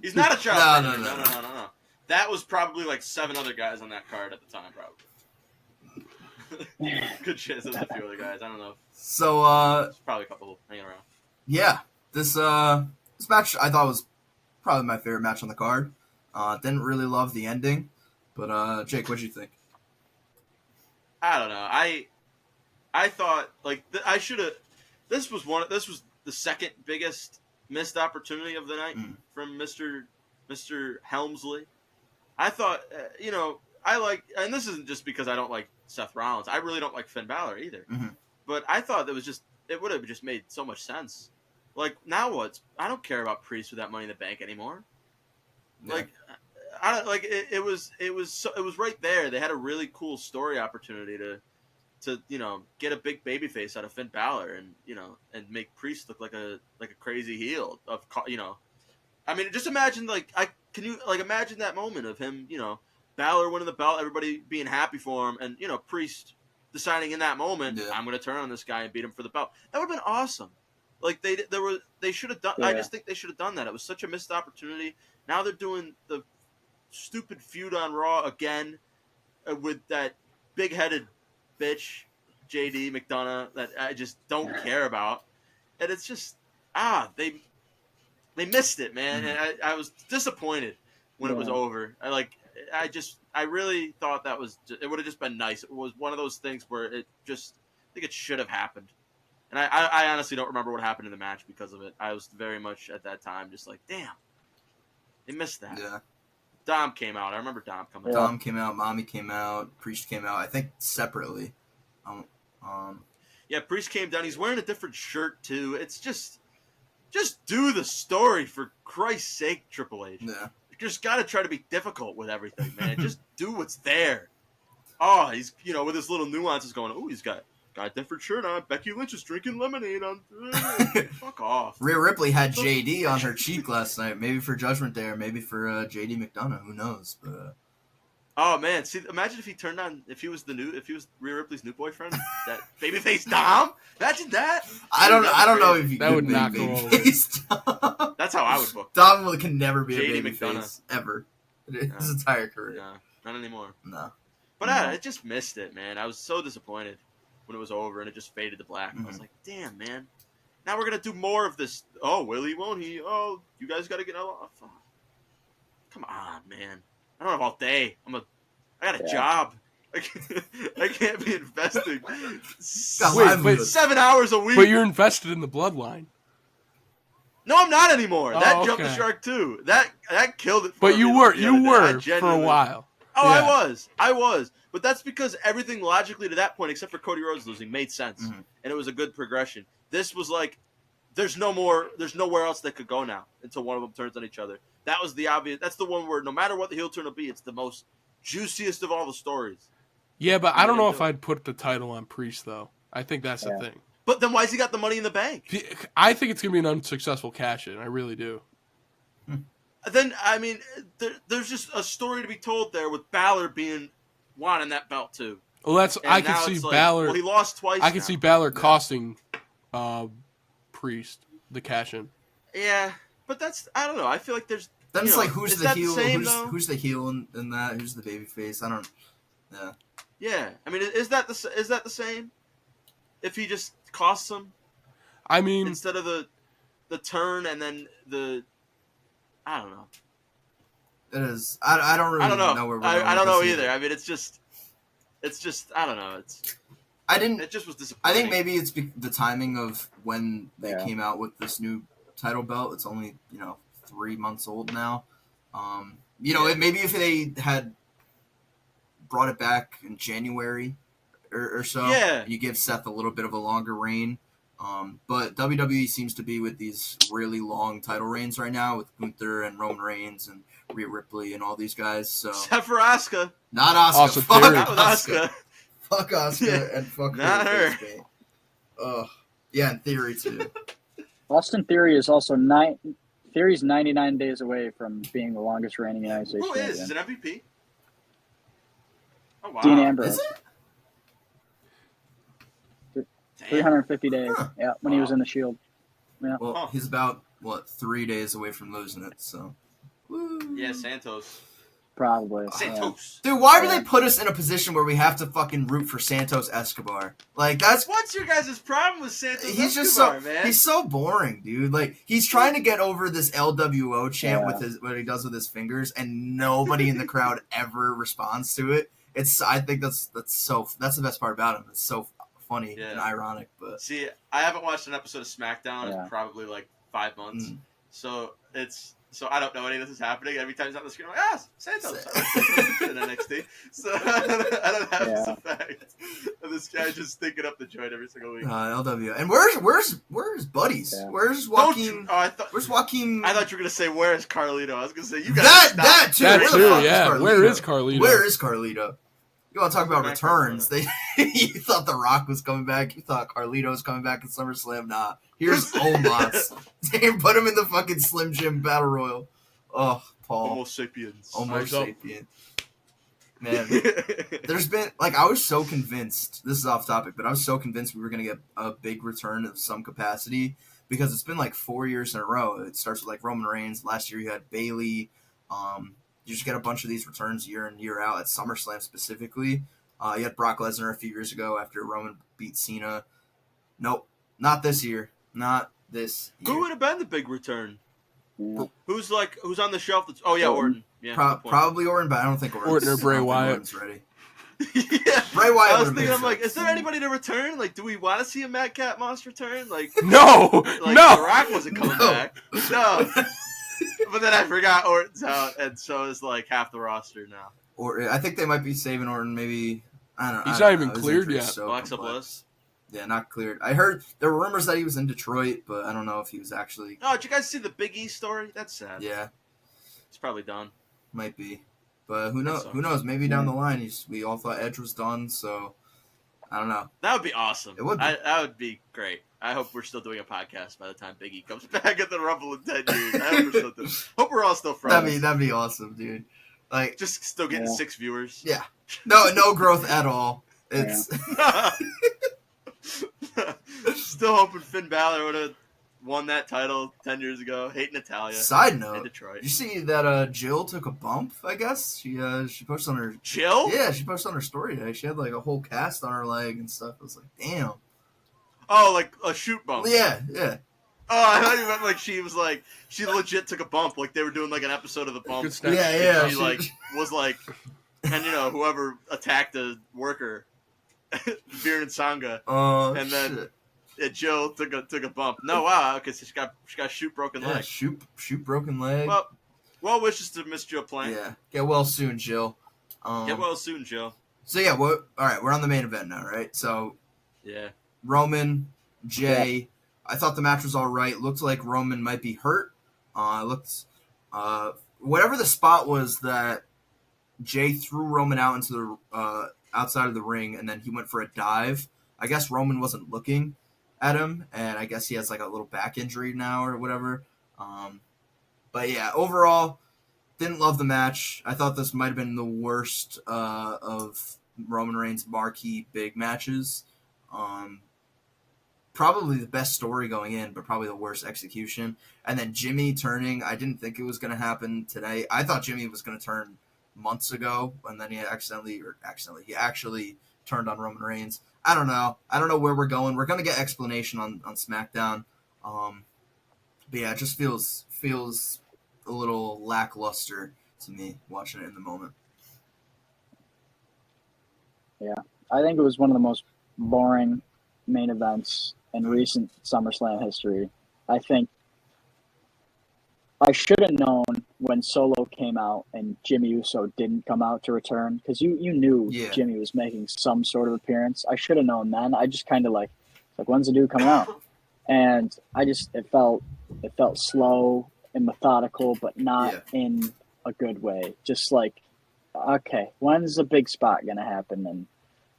Speaker 2: He's not a child predator. No. That was probably like 7 other guys on that card at the time, probably. Good chance there's a few other guys. I don't know.
Speaker 1: So
Speaker 2: There's probably a couple hanging around.
Speaker 1: yeah, this match I thought was probably my favorite match on the card. Didn't really love the ending, but Jake, what'd you think?
Speaker 2: I don't know. I thought like I should have. This was the second biggest missed opportunity of the night from Mr. Helmsley. I thought I like, and this isn't just because I don't like Seth Rollins. I really don't like Finn Balor either. But I thought it would have just made so much sense. Like now what? I don't care about Priest with that Money in the Bank anymore.
Speaker 1: Yeah.
Speaker 2: Like I don't like it was right there. They had a really cool story opportunity to get a big babyface out of Finn Balor and make Priest look like a crazy heel I mean, just imagine imagine that moment of him, Balor winning the belt, everybody being happy for him, and Priest deciding in that moment, I'm going to turn on this guy and beat him for the belt. That would have been awesome. Like they should have done. Yeah. I just think they should have done that. It was such a missed opportunity. Now they're doing the stupid feud on Raw again with that big-headed bitch JD McDonough that I just don't care about, and it's just they missed it, man, and I was disappointed when it was over. I really thought it would have just been nice. It was one of those things where I think it should have happened. And I honestly don't remember what happened in the match because of it. I was very much at that time just like, damn, they missed that.
Speaker 1: Yeah.
Speaker 2: Dom came out. I remember Dom coming out.
Speaker 1: Dom came out. Mommy came out. Priest came out. I think separately.
Speaker 2: Yeah, Priest came down. He's wearing a different shirt too. It's just do the story for Christ's sake, Triple H.
Speaker 1: Yeah.
Speaker 2: You just got to try to be difficult with everything, man. Just do what's there. Oh, he's with his little nuances going. Oh, he's got a different shirt on. Becky Lynch is drinking lemonade on. Fuck off.
Speaker 1: Rhea Ripley had JD on her cheek last night. Maybe for Judgment Day or maybe for JD McDonough. Who knows? But
Speaker 2: oh man, see, imagine if he turned on if he was Rhea Ripley's new boyfriend, that babyface Dom. Imagine that.
Speaker 1: I don't know if he
Speaker 4: that
Speaker 1: could
Speaker 4: would
Speaker 1: be
Speaker 4: knock
Speaker 1: babyface Dom.
Speaker 2: That's how I would book.
Speaker 1: Dom can never be
Speaker 2: JD
Speaker 1: a babyface ever. His
Speaker 2: No.
Speaker 1: entire career.
Speaker 2: No, not anymore.
Speaker 1: No.
Speaker 2: But I just missed it, man. I was so disappointed when it was over and it just faded to black. I was like, damn, man. Now we're gonna do more of this. Oh, will he? Won't he? Oh, you guys gotta get off. Come on, man. I don't have all day. I got a job. I can't be investing 7 hours a week.
Speaker 4: But you're invested in the bloodline.
Speaker 2: No, I'm not anymore. That jumped the
Speaker 4: okay.
Speaker 2: shark too. That killed it. For
Speaker 4: But
Speaker 2: me
Speaker 4: you were
Speaker 2: the other day.
Speaker 4: for a while.
Speaker 2: Oh,
Speaker 4: Yeah.
Speaker 2: I was. But that's because everything logically to that point, except for Cody Rhodes losing, made sense, and it was a good progression. This was like, there's nowhere else that could go now until one of them turns on each other. That was the obvious. That's the one where no matter what the heel turn will be, it's the most juiciest of all the stories.
Speaker 4: Yeah, but I don't know if I'd put the title on Priest though. I think that's the thing.
Speaker 2: But then why's he got the Money in the Bank?
Speaker 4: I think it's gonna be an unsuccessful cash in. I really do.
Speaker 2: Then I mean, there's just a story to be told there with Balor being wanting that belt too.
Speaker 4: Well, I can see Balor.
Speaker 2: Well, he lost twice.
Speaker 4: I can see Balor costing Priest the cash in.
Speaker 2: Yeah, but I don't know. I feel like there's.
Speaker 1: Then it's like who's the heel?
Speaker 2: Who's
Speaker 1: the heel in that? Who's the babyface? I don't. Yeah.
Speaker 2: Yeah, I mean, is that the same? If he just costs him,
Speaker 4: I mean,
Speaker 2: instead of the turn and then I don't know.
Speaker 1: It is. I don't really know where we're going.
Speaker 2: I don't know either. I mean, it's just I don't know. It just was disappointing.
Speaker 1: I think maybe it's the timing of when they came out with this new title belt. It's only 3 months old now. Maybe if they had brought it back in January or so, you give Seth a little bit of a longer reign. But WWE seems to be with these really long title reigns right now with Gunther and Roman Reigns and Rhea Ripley and all these guys. So
Speaker 2: except for Asuka.
Speaker 1: Not Asuka.
Speaker 4: Austin
Speaker 1: Fuck
Speaker 4: Theory.
Speaker 1: Asuka. Fuck Asuka and fuck
Speaker 2: Not her.
Speaker 1: Yeah, in theory too.
Speaker 3: Austin Theory is also Theory's 99 days away from being the longest reigning United States
Speaker 2: Who
Speaker 3: champion.
Speaker 2: is it MVP? Oh wow,
Speaker 3: Dean Ambrose.
Speaker 1: Is it?
Speaker 3: 350 days.
Speaker 1: Huh.
Speaker 3: Yeah, when he was
Speaker 2: Wow.
Speaker 3: in the Shield. Yeah.
Speaker 1: Well,
Speaker 2: Huh.
Speaker 1: he's about 3 days away from losing it. So. Woo.
Speaker 2: Yeah, Santos.
Speaker 3: Probably. Yeah.
Speaker 2: Santos.
Speaker 1: Dude, why do
Speaker 3: Yeah.
Speaker 1: they put us in a position where we have to fucking root for Santos Escobar? Like that's
Speaker 2: What's your guys' problem with Santos
Speaker 1: he's just
Speaker 2: Escobar,
Speaker 1: so
Speaker 2: man?
Speaker 1: he's so boring, dude. Like he's trying to get over this LWO chant
Speaker 3: Yeah.
Speaker 1: with his what he does with his fingers, and nobody in the crowd ever responds to it. I think that's the best part about him. It's so funny and
Speaker 2: Yeah.
Speaker 1: ironic, but
Speaker 2: See, I haven't watched an episode of SmackDown
Speaker 3: Yeah.
Speaker 2: in probably like 5 months,
Speaker 1: Mm.
Speaker 2: so I don't know any of this is happening. Every time he's on the screen, I'm like, Santos. I like Santos in NXT. So I don't have this effect of this guy just thinking up the joint every single week.
Speaker 1: LW. And where's buddies?
Speaker 3: Yeah.
Speaker 1: Where's
Speaker 2: Don't you?
Speaker 1: Joaquin?
Speaker 2: Oh, I thought
Speaker 1: Where's Joaquin?
Speaker 2: you were gonna say where's Carlito. I was gonna say you guys
Speaker 1: that too.
Speaker 4: That
Speaker 1: Where the
Speaker 4: too,
Speaker 1: fuck is
Speaker 4: yeah.
Speaker 1: Carlito?
Speaker 4: Where is Carlito?
Speaker 1: Where is Carlito? You want to talk about
Speaker 2: Back
Speaker 1: returns? You thought The Rock was coming back. You thought Carlito was coming back in SummerSlam. Nah, here's Omos. They put him in the fucking Slim Jim Battle Royal. Oh, Paul.
Speaker 2: Homo sapiens.
Speaker 1: Homo
Speaker 4: Eyes up.
Speaker 1: sapien. Man, there's been I was so convinced. This is off topic, but I was so convinced we were gonna get a big return of some capacity because it's been like 4 years in a row. It starts with like Roman Reigns. Last year you had Bailey. You just get a bunch of these returns year in year out at SummerSlam specifically. You had Brock Lesnar a few years ago after Roman beat Cena. Nope, not this year. Not this year.
Speaker 2: Who would have been the big return?
Speaker 3: Yeah.
Speaker 2: Who's on the shelf? Oh yeah,
Speaker 3: Orton.
Speaker 2: Orton. Yeah, good point.
Speaker 1: Probably Orton, but I don't think
Speaker 4: Orton or Bray Wyatt.
Speaker 1: Orton's ready.
Speaker 2: Yeah.
Speaker 1: Bray Wyatt
Speaker 2: I was
Speaker 1: would've
Speaker 2: thinking,
Speaker 1: made
Speaker 2: I'm like,
Speaker 1: sense.
Speaker 2: is there anybody to return? Like, do we want to see a Madcap Moss return? Like,
Speaker 4: No,
Speaker 2: The
Speaker 4: no.
Speaker 2: Rock wasn't coming
Speaker 1: No.
Speaker 2: back. No. But then I forgot Orton's out, and so is like half the roster now.
Speaker 1: Or I think they might be saving Orton. Maybe I don't know.
Speaker 4: He's
Speaker 1: I don't
Speaker 4: not even
Speaker 1: know. His
Speaker 4: cleared
Speaker 1: injury's
Speaker 4: yet.
Speaker 1: so
Speaker 2: Alexa
Speaker 1: complex.
Speaker 2: Bliss.
Speaker 1: Yeah, not cleared. I heard there were rumors that he was in Detroit, but I don't know if he was actually.
Speaker 2: Oh, did you guys see the Big E story? That's sad.
Speaker 1: Yeah,
Speaker 2: It's probably done.
Speaker 1: might be, but who knows?
Speaker 2: sucks.
Speaker 1: Who knows? Maybe down the line, we all thought Edge was done, so I don't know.
Speaker 2: That would be awesome.
Speaker 1: It would be.
Speaker 2: That would be great. I hope we're still doing a podcast by the time Big E comes back at the Rumble in 10 years. I hope we're still doing. Hope we're all still friends.
Speaker 1: That'd be awesome, dude. Like,
Speaker 2: Just still getting
Speaker 3: Yeah.
Speaker 2: 6 viewers.
Speaker 1: yeah, no growth at all. It's
Speaker 2: Still hoping Finn Balor would have won that title 10 years ago. Hating Natalia
Speaker 1: side
Speaker 2: in
Speaker 1: note.
Speaker 2: Detroit.
Speaker 1: Did you see that Jill took a bump? I guess she posted on her.
Speaker 2: Jill?
Speaker 1: Yeah, she posted on her story today. She had like a whole cast on her leg and stuff. I was like, damn.
Speaker 2: Oh, like a shoot bump.
Speaker 1: Yeah.
Speaker 2: Oh, I thought you meant like she legit took a bump. Like they were doing like an episode of the bump.
Speaker 4: Good stuff.
Speaker 1: Yeah.
Speaker 2: She like was like, and whoever attacked a worker, Veer and Sangha,
Speaker 1: Oh,
Speaker 2: And then-
Speaker 1: shit.
Speaker 2: Jill took a bump. No, wow, because she got a shoot broken
Speaker 1: Yeah,
Speaker 2: leg.
Speaker 1: shoot broken leg.
Speaker 2: Well wishes to Miss Jill Plank.
Speaker 1: Yeah, get well soon, Jill.
Speaker 2: Get well soon, Jill.
Speaker 1: So yeah, all right, we're on the main event now, right? So
Speaker 2: Yeah.
Speaker 1: Roman, Jay. I thought the match was all right. Looked like Roman might be hurt. Whatever the spot was that Jay threw Roman out into the outside of the ring, and then he went for a dive. I guess Roman wasn't looking at him, and I guess he has like a little back injury now or whatever. But yeah, overall, didn't love the match. I thought this might have been the worst of Roman Reigns' marquee big matches. Probably the best story going in, but probably the worst execution. And then Jimmy turning, I didn't think it was going to happen today. I thought Jimmy was going to turn months ago, and then he actually turned on Roman Reigns. I don't know. I don't know where we're going. We're going to get explanation on SmackDown. But yeah, it just feels a little lackluster to me watching it in the moment.
Speaker 3: Yeah, I think it was one of the most boring main events in recent SummerSlam history. I think I should have known when Solo came out and Jimmy Uso didn't come out to return, because you knew
Speaker 1: Yeah.
Speaker 3: Jimmy was making some sort of appearance. I should have known then. I just kind of like when's the dude coming out? And it felt slow and methodical, but not in a good way. Just like, okay, when's the big spot gonna happen? And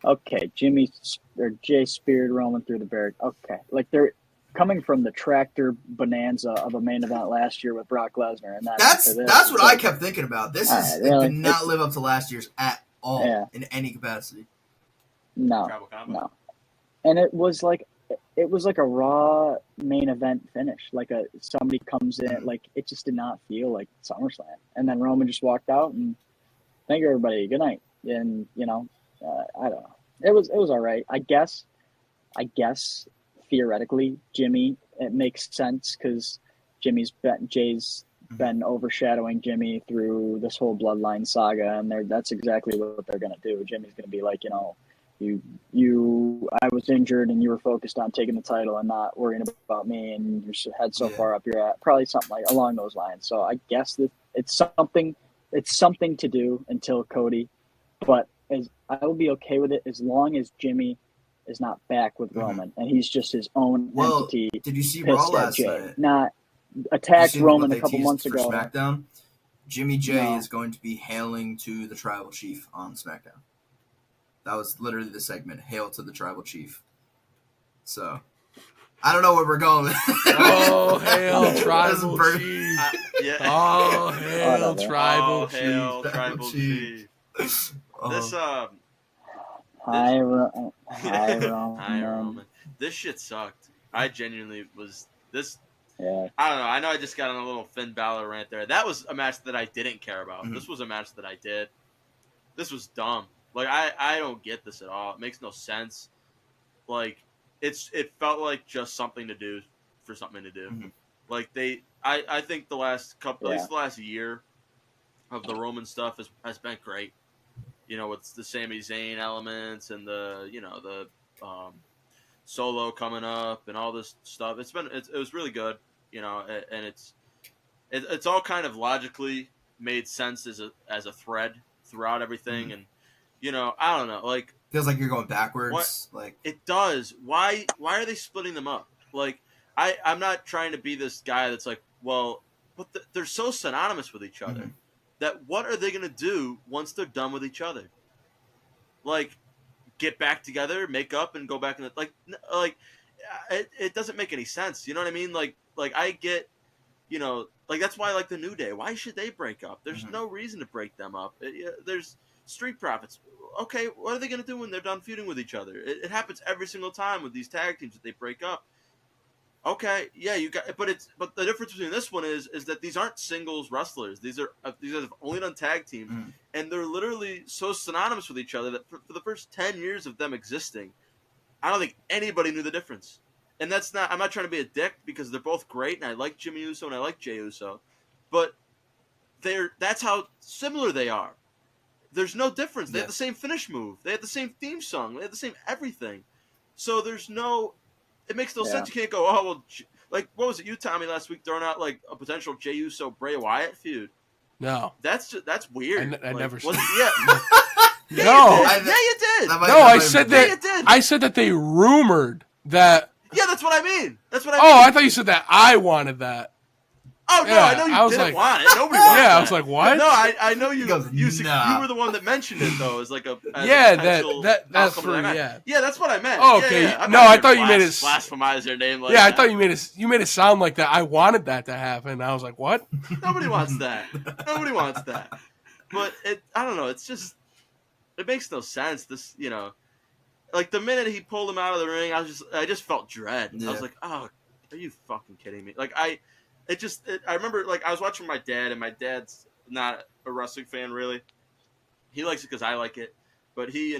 Speaker 3: okay, Jay speared Roman through the barricade. Okay, like coming from the tractor bonanza of a main event last year with Brock Lesnar, and
Speaker 1: That's what I kept thinking about. This
Speaker 3: right,
Speaker 1: it
Speaker 3: really?
Speaker 1: did not live up to last year's at all in any capacity.
Speaker 3: No,
Speaker 2: Tribal combat.
Speaker 3: no, and it was like a Raw main event finish. Like somebody comes in, like it just did not feel like SummerSlam. And then Roman just walked out and thank you everybody, good night. And I don't know. It was all right. I guess theoretically, Jimmy, it makes sense because Jay's been overshadowing Jimmy through this whole bloodline saga, and that's exactly what they're gonna do. Jimmy's gonna be like, I was injured and you were focused on taking the title and not worrying about me, and your head so far up your ass. Probably something like along those lines. So I guess that it's something to do until Cody, but I will be okay with it as long as Jimmy is not back with Roman and he's just his own entity.
Speaker 1: Did you see Raw last
Speaker 3: Jay,
Speaker 1: night?
Speaker 3: Not attacked Roman a couple months ago.
Speaker 1: SmackDown, Jimmy J is going to be hailing to the Tribal Chief on SmackDown. That was literally the segment, Hail to the Tribal Chief. So, I don't know where we're going.
Speaker 4: Oh, hail Tribal Chief.
Speaker 2: Yeah.
Speaker 4: Oh, hail Tribal Chief.
Speaker 2: Hail Tribal Chief. This,
Speaker 3: Hi, Roman.
Speaker 2: Hi, Roman. This shit sucked. I genuinely was,
Speaker 3: Yeah.
Speaker 2: I don't know. I know I just got on a little Finn Balor rant there. That was a match that I didn't care about. This was a match that I did. This was dumb. Like, I don't get this at all. It makes no sense. Like, it felt like just something to do for something to do. Like, I think the last couple, at least the last year of the Roman stuff has been great. With the Sami Zayn elements and the Solo coming up and all this stuff. It was really good, and it's all kind of logically made sense as a thread throughout everything, and I don't know, like
Speaker 1: feels like you're going backwards.
Speaker 2: What?
Speaker 1: Like
Speaker 2: it does. Why are they splitting them up? Like I'm not trying to be this guy that's like, well, but they're so synonymous with each other that what are they gonna do once they're done with each other? Like, get back together, make up, and go back in it doesn't make any sense. You know what I mean? Like I get, like that's why I like the New Day. Why should they break up? There's no reason to break them up. There's Street Profits. Okay, what are they gonna do when they're done feuding with each other? It happens every single time with these tag teams that they break up. Okay, yeah, but the difference between this one is that these aren't singles wrestlers. These have only done tag teams, and they're literally so synonymous with each other that for the first 10 years of them existing, I don't think anybody knew the difference. And I'm not trying to be a dick because they're both great, and I like Jimmy Uso and I like Jey Uso, but that's how similar they are. There's no difference. They have the same finish move. They have the same theme song. They have the same everything. So it makes no sense. You can't go, oh, well, like, what was it, you, Tommy, last week throwing out, like, a potential Jey Uso Bray Wyatt feud?
Speaker 4: No.
Speaker 2: That's weird.
Speaker 4: I never said
Speaker 2: that.
Speaker 4: Yeah. No.
Speaker 2: You did.
Speaker 4: No, I said that. Yeah, you did. I said that they rumored that.
Speaker 2: Yeah, that's what I mean.
Speaker 4: Oh, I thought you said that I wanted that.
Speaker 2: Oh, no, I know you didn't want it. Nobody wants it.
Speaker 4: Yeah, I was like, what?
Speaker 2: No, I know you. You were the one that mentioned it, though, as like a
Speaker 4: that's for
Speaker 2: Yeah, that's what I meant.
Speaker 4: Oh, okay.
Speaker 2: Yeah.
Speaker 4: No, I thought you made it
Speaker 2: blasphemize your name. Like
Speaker 4: I thought you made it sound like that. I wanted that to happen. I was like, what?
Speaker 2: Nobody wants that. Nobody wants that. But I don't know. It's just, it makes no sense. This, like the minute he pulled him out of the ring, I just felt dread. I was like, oh, are you fucking kidding me? Like I remember, like, I was watching my dad, and my dad's not a wrestling fan, really. He likes it because I like it. But he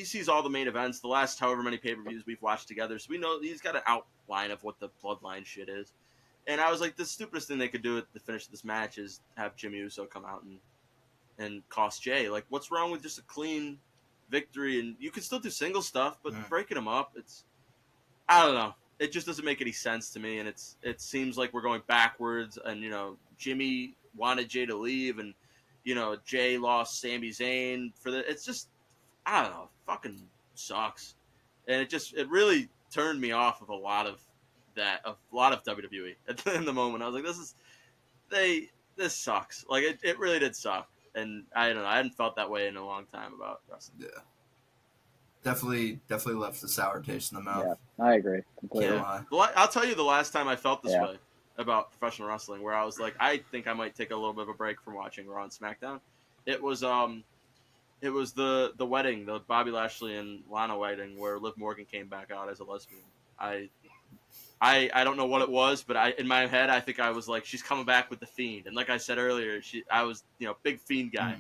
Speaker 2: sees all the main events, the last however many pay-per-views we've watched together, so we know he's got an outline of what the bloodline shit is. And I was like, the stupidest thing they could do at the finish of this match is have Jimmy Uso come out and cost Jay. Like, what's wrong with just a clean victory? And you can still do single stuff, but breaking them up, I don't know. It just doesn't make any sense to me, and it seems like we're going backwards. And Jimmy wanted Jay to leave, and Jay lost Sami Zayn for the. It's just, I don't know, fucking sucks, and it really turned me off of a lot of WWE in the moment. I was like, this sucks. Like it really did suck, and I don't know. I hadn't felt that way in a long time about wrestling.
Speaker 1: Yeah. definitely left a sour taste in the mouth.
Speaker 3: Yeah, I agree completely.
Speaker 1: Can't
Speaker 2: Yeah.
Speaker 1: lie.
Speaker 2: I'll tell you the last time I felt this
Speaker 3: Yeah.
Speaker 2: way about professional wrestling, where I was like, I think I might take a little bit of a break from watching Raw and SmackDown. It was the wedding, the Bobby Lashley and Lana wedding, where Liv Morgan came back out as a lesbian. I don't know what it was, but in my head I think I was like, she's coming back with the Fiend, and like I said earlier, I was big Fiend guy,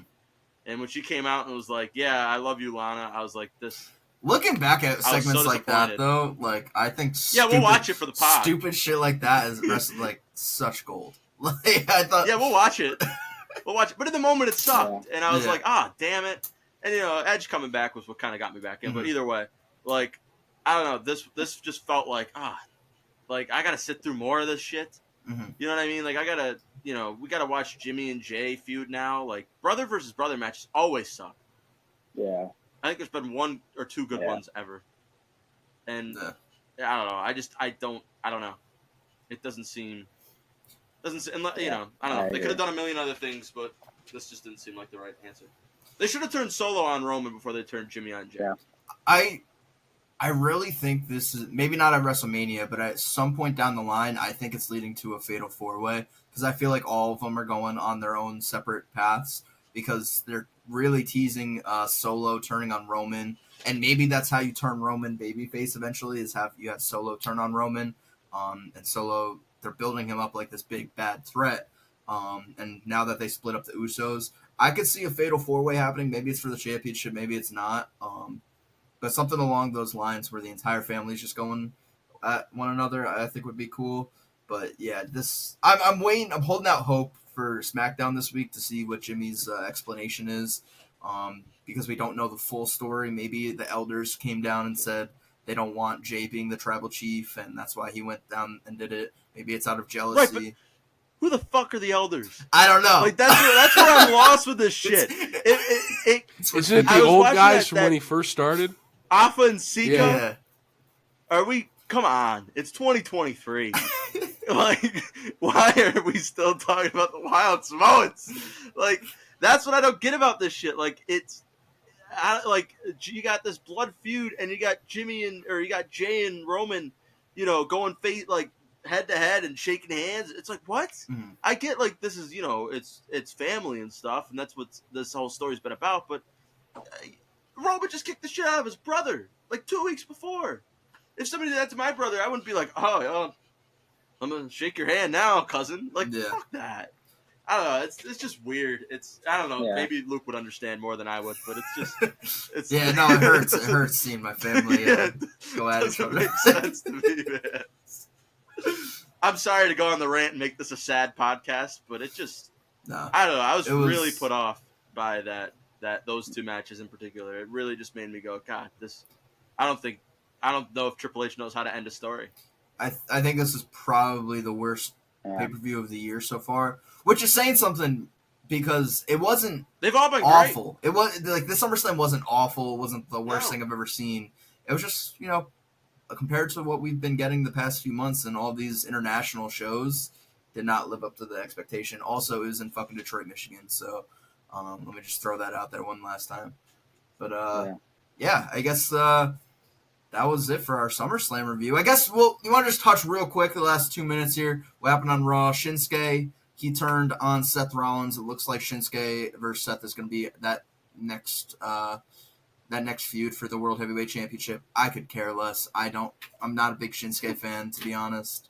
Speaker 2: and when she came out and was like, yeah, I love you, Lana, I was like, this.
Speaker 1: Looking back at
Speaker 2: I was
Speaker 1: segments
Speaker 2: so
Speaker 1: like that,
Speaker 2: disappointed.
Speaker 1: though, like I think
Speaker 2: We'll watch it for the pod.
Speaker 1: Stupid shit like that is like such gold. Like I thought.
Speaker 2: Yeah, we'll watch it. But in the moment, it sucked,
Speaker 3: Yeah.
Speaker 2: and I was
Speaker 1: Yeah.
Speaker 2: like, damn it. And Edge coming back was what kind of got me back in. But either way, like, I don't know, this just felt like like I gotta sit through more of this shit.
Speaker 1: Mhm.
Speaker 2: You know what I mean? Like I gotta, we gotta watch Jimmy and Jay feud now. Like brother versus brother matches always suck.
Speaker 3: Yeah.
Speaker 2: I think there's been one or two good
Speaker 3: Yeah.
Speaker 2: ones ever. And
Speaker 1: Yeah.
Speaker 2: I don't know. I don't know. It doesn't seem, I don't know.
Speaker 3: I
Speaker 2: They could
Speaker 3: agree.
Speaker 2: have done a million other things, but this just didn't seem like the right answer. They should have turned Solo on Roman before they turned Jimmy on Jay.
Speaker 3: Yeah.
Speaker 1: I really think this is maybe not at WrestleMania, but at some point down the line, I think it's leading to a fatal 4-way because I feel like all of them are going on their own separate paths because they're really teasing Solo turning on Roman, and maybe that's how you turn Roman babyface eventually is you have Solo turn on Roman, and Solo they're building him up like this big bad threat, and now that they split up the Usos, I could see a fatal 4-way happening. Maybe it's for the championship, maybe it's not. But something along those lines where the entire family's just going at one another, I think would be cool. But yeah, I'm waiting. I'm holding out hope for SmackDown this week to see what Jimmy's explanation is, because we don't know the full story. Maybe the elders came down and said they don't want Jay being the tribal chief, and that's why he went down and did it. Maybe it's out of jealousy.
Speaker 2: Right, who the fuck are the elders?
Speaker 1: I don't know.
Speaker 2: Like that's where I'm lost with this shit.
Speaker 4: Isn't it
Speaker 2: I
Speaker 4: the
Speaker 2: was
Speaker 4: old
Speaker 2: watching
Speaker 4: guys from
Speaker 2: that-
Speaker 4: when he first started?
Speaker 2: Alpha and Sika.
Speaker 1: Yeah.
Speaker 2: Are we? Come on, it's 2023. Like, why are we still talking about the Wild Samoans? Like, that's what I don't get about this shit. Like, you got this blood feud, and you got you got Jay and Roman, going like head to head and shaking hands. It's like, what?
Speaker 1: Mhm.
Speaker 2: I get like this is it's family and stuff, and that's what this whole story's been about. But Roman just kicked the shit out of his brother like 2 weeks before. If somebody did that to my brother, I wouldn't be like, I'm gonna shake your hand now, cousin. Like,
Speaker 1: Yeah.
Speaker 2: fuck that. I don't know. It's just weird. I don't know.
Speaker 3: Yeah.
Speaker 2: Maybe Luke would understand more than I would, but it's just it's
Speaker 1: Yeah, no, it hurts. It hurts seeing my family
Speaker 2: Yeah,
Speaker 1: go at each
Speaker 2: doesn't
Speaker 1: other.
Speaker 2: make sense to me, man. I'm sorry to go on the rant and make this a sad podcast, but it just
Speaker 1: No.
Speaker 2: I don't know. I was
Speaker 1: It was-
Speaker 2: really put off by those two matches in particular. It really just made me go, God, this. I don't know if Triple H knows how to end a story.
Speaker 1: I think this is probably the worst
Speaker 3: Yeah.
Speaker 1: pay-per-view of the year so far, which is saying something because it wasn't
Speaker 2: They've all been
Speaker 1: awful. It was like the SummerSlam wasn't awful. It wasn't the worst
Speaker 2: No.
Speaker 1: thing I've ever seen. It was just compared to what we've been getting the past few months and all these international shows, did not live up to the expectation. Also, it was in fucking Detroit, Michigan. So let me just throw that out there one last time. But yeah, I guess that was it for our SummerSlam review. I guess you want to just touch real quick the last 2 minutes here. What happened on Raw? Shinsuke, he turned on Seth Rollins. It looks like Shinsuke versus Seth is going to be that next feud for the World Heavyweight Championship. I could care less. I'm not a big Shinsuke fan, to be honest.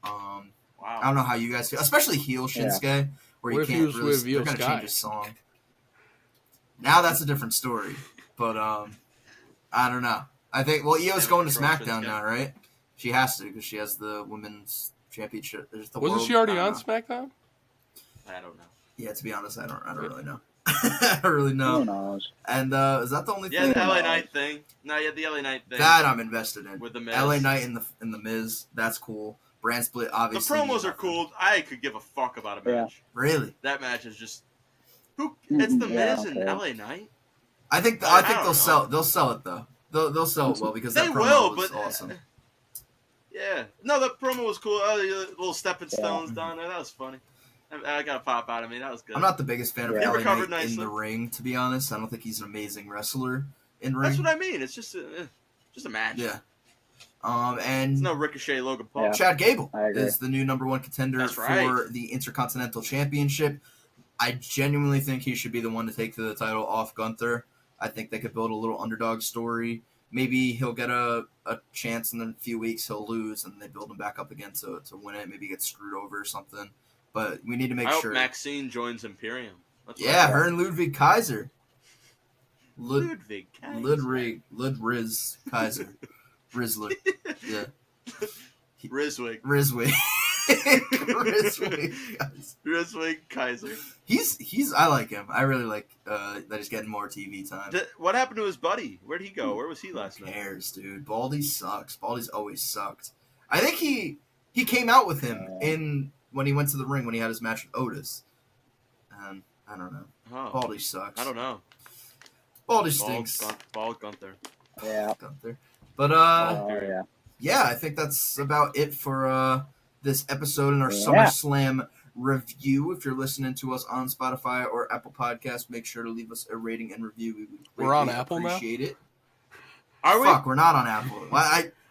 Speaker 1: I
Speaker 2: Wow.
Speaker 1: don't know how you guys feel, especially heel Shinsuke, where
Speaker 4: What
Speaker 1: you
Speaker 4: if he
Speaker 1: can't
Speaker 4: was
Speaker 1: really.
Speaker 4: with
Speaker 1: They're
Speaker 4: Io
Speaker 1: going to
Speaker 4: Sky?
Speaker 1: change his song. Now that's a different story, but I don't know. I think Io's going to
Speaker 2: Control
Speaker 1: SmackDown
Speaker 2: Shinsuke.
Speaker 1: now, right? She has to because she has the women's championship.
Speaker 4: Wasn't she already
Speaker 1: I
Speaker 4: on
Speaker 1: don't know.
Speaker 4: SmackDown?
Speaker 2: I don't know.
Speaker 1: Yeah, to be honest, I don't really know. I don't really
Speaker 3: Who
Speaker 1: know.
Speaker 3: knows?
Speaker 1: And is that the only
Speaker 2: Yeah,
Speaker 1: thing?
Speaker 2: the LA Knight thing. No, yeah, the LA Knight thing.
Speaker 1: That I'm invested in.
Speaker 2: With the Miz.
Speaker 1: LA Knight and the Miz. That's cool. Brand split,
Speaker 2: The
Speaker 1: obviously.
Speaker 2: promos are cool. I could give a fuck about a match.
Speaker 1: Really?
Speaker 2: That match is just It's the
Speaker 3: Yeah,
Speaker 2: Miz and
Speaker 3: okay.
Speaker 2: LA Knight.
Speaker 1: I think
Speaker 2: I
Speaker 1: they'll
Speaker 2: don't
Speaker 1: sell.
Speaker 2: know.
Speaker 1: They'll sell it though. They'll sell it well because
Speaker 2: They
Speaker 1: that promo
Speaker 2: will,
Speaker 1: was
Speaker 2: but
Speaker 1: awesome.
Speaker 2: Yeah, no, the promo was cool. Little stepping stones
Speaker 1: Yeah.
Speaker 2: down there. That was funny. I got a pop out of me. That was good.
Speaker 1: I'm not the biggest fan of
Speaker 3: Yeah. He
Speaker 1: LA
Speaker 2: recovered
Speaker 1: Knight in
Speaker 2: nicely.
Speaker 1: the ring, to be honest. I don't think he's an amazing wrestler. in ring.
Speaker 2: That's what I mean. It's just a match.
Speaker 1: Yeah. And
Speaker 2: It's no Ricochet Logan Paul.
Speaker 3: Yeah.
Speaker 1: Chad Gable
Speaker 3: I agree.
Speaker 1: is the new number one contender
Speaker 2: That's
Speaker 1: for
Speaker 2: right.
Speaker 1: the Intercontinental Championship. I genuinely think he should be the one to take the title off Gunther. I think they could build a little underdog story. Maybe he'll get a chance, and in a few weeks he'll lose, and they build him back up again to win it. Maybe get screwed over or something. But we need to make
Speaker 2: I
Speaker 1: sure.
Speaker 2: hope Maxine joins Imperium. That's what
Speaker 1: Yeah,
Speaker 2: I
Speaker 1: her and Ludwig Kaiser.
Speaker 2: Ludwig Kaiser.
Speaker 1: Ludriz Kaiser. Rizzler. Yeah.
Speaker 2: Rizwig.
Speaker 1: Rizwig.
Speaker 2: Rizwig Kaiser.
Speaker 1: He's I like him. I really like that he's getting more TV time.
Speaker 2: What happened to his buddy? Where'd he go? Where was he
Speaker 1: Who
Speaker 2: last night?
Speaker 1: cares, dude? Baldy sucks. Baldy's always sucked. I think he came out with him in when he went to the ring when he had his match with Otis. I don't know.
Speaker 2: Oh,
Speaker 1: Baldy sucks.
Speaker 2: I don't know.
Speaker 1: Baldy stinks.
Speaker 2: Bald Gunther.
Speaker 3: Yeah.
Speaker 1: Gunther. But
Speaker 3: Yeah.
Speaker 1: yeah, I think that's about it for this episode in our
Speaker 3: Yeah.
Speaker 1: SummerSlam review. If you're listening to us on Spotify or Apple Podcasts, make sure to leave us a rating and review. We would
Speaker 4: We're on
Speaker 1: greatly
Speaker 4: Apple now?
Speaker 1: appreciate it.
Speaker 2: Are we?
Speaker 1: Fuck, we're not on Apple.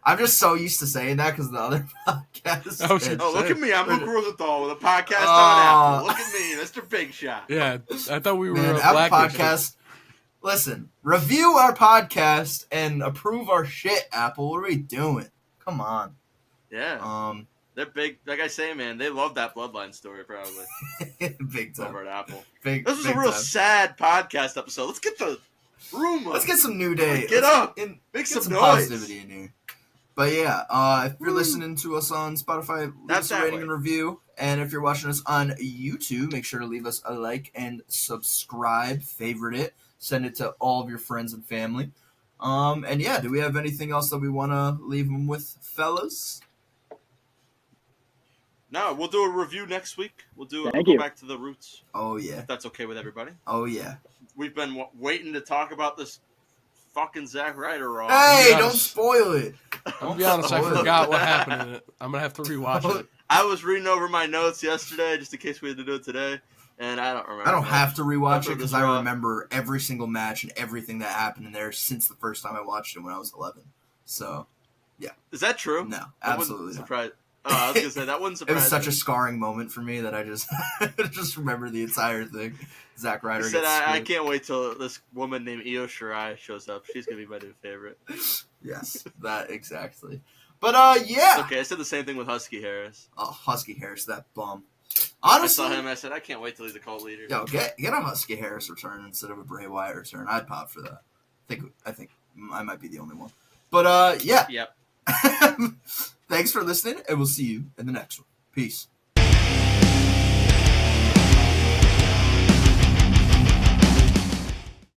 Speaker 1: I'm just so used to saying that because the other podcasts.
Speaker 4: I was gonna
Speaker 2: Oh, look
Speaker 4: say.
Speaker 2: at me. I'm Luke Rosenthal with a podcast
Speaker 1: Oh.
Speaker 2: on Apple. Look at me, Mr. Big Shot.
Speaker 4: Yeah, I thought we were
Speaker 1: Man,
Speaker 4: a
Speaker 1: Apple
Speaker 4: blacklist.
Speaker 1: Podcast. Listen, review our podcast and approve our shit, Apple. What are we doing? Come on.
Speaker 2: Yeah. They're big. Like I say, man, they love that Bloodline story probably
Speaker 1: Big time.
Speaker 2: over at Apple.
Speaker 1: Big.
Speaker 2: This was
Speaker 1: big
Speaker 2: a real
Speaker 1: time.
Speaker 2: sad podcast episode. Let's get the room up.
Speaker 1: Let's get some New Day.
Speaker 2: Get
Speaker 1: Let's
Speaker 2: up.
Speaker 1: and
Speaker 2: Make
Speaker 1: get
Speaker 2: some
Speaker 1: some
Speaker 2: noise.
Speaker 1: positivity in here. But yeah, if you're
Speaker 2: Woo.
Speaker 1: listening to us on Spotify, leave
Speaker 2: That's
Speaker 1: us a
Speaker 2: that
Speaker 1: rating
Speaker 2: way.
Speaker 1: and review. And if you're watching us on YouTube, make sure to leave us a like and subscribe, favorite it, send it to all of your friends and family. And yeah, do we have anything else that we want to leave them with, fellas?
Speaker 2: No, we'll do a review next week. We'll
Speaker 3: Thank
Speaker 2: go
Speaker 3: you.
Speaker 2: back to the roots,
Speaker 1: Oh yeah,
Speaker 2: if that's okay with everybody.
Speaker 1: oh yeah.
Speaker 2: We've been waiting to talk about this fucking Zack Ryder Raw.
Speaker 1: Hey,
Speaker 4: be
Speaker 1: don't
Speaker 4: honest.
Speaker 1: spoil it.
Speaker 4: I'll be honest, I forgot what happened in it. I'm gonna have to rewatch it.
Speaker 2: I was reading over my notes yesterday just in case we had to do it today, and I don't remember.
Speaker 1: I don't have to rewatch
Speaker 2: After
Speaker 1: it because
Speaker 2: this
Speaker 1: I
Speaker 2: Raw.
Speaker 1: remember every single match and everything that happened in there since the first time I watched it when I was 11. So
Speaker 2: Is that true?
Speaker 1: no,
Speaker 2: That wouldn't
Speaker 1: absolutely not.
Speaker 2: surprise. Oh, I was gonna say that wouldn't
Speaker 1: It
Speaker 2: surprise.
Speaker 1: was such a
Speaker 2: me.
Speaker 1: scarring moment for me that I just just remember the entire thing. Zack
Speaker 2: He
Speaker 1: Ryder
Speaker 2: said,
Speaker 1: gets
Speaker 2: I
Speaker 1: screwed.
Speaker 2: can't wait till this woman named Io Shirai shows up. She's gonna be my new favorite.
Speaker 1: Yes, that exactly. But yeah.
Speaker 2: Okay, I said the same thing with Husky Harris.
Speaker 1: Oh, Husky Harris, that bum.
Speaker 2: I
Speaker 1: Honestly,
Speaker 2: saw him. I said, I can't wait till he's a cult leader.
Speaker 1: yo, get a Husky Harris return instead of a Bray Wyatt return. I'd pop for that. I think I might be the only one. But yeah.
Speaker 2: Yep.
Speaker 1: Thanks for listening, and we'll see you in the next one. Peace.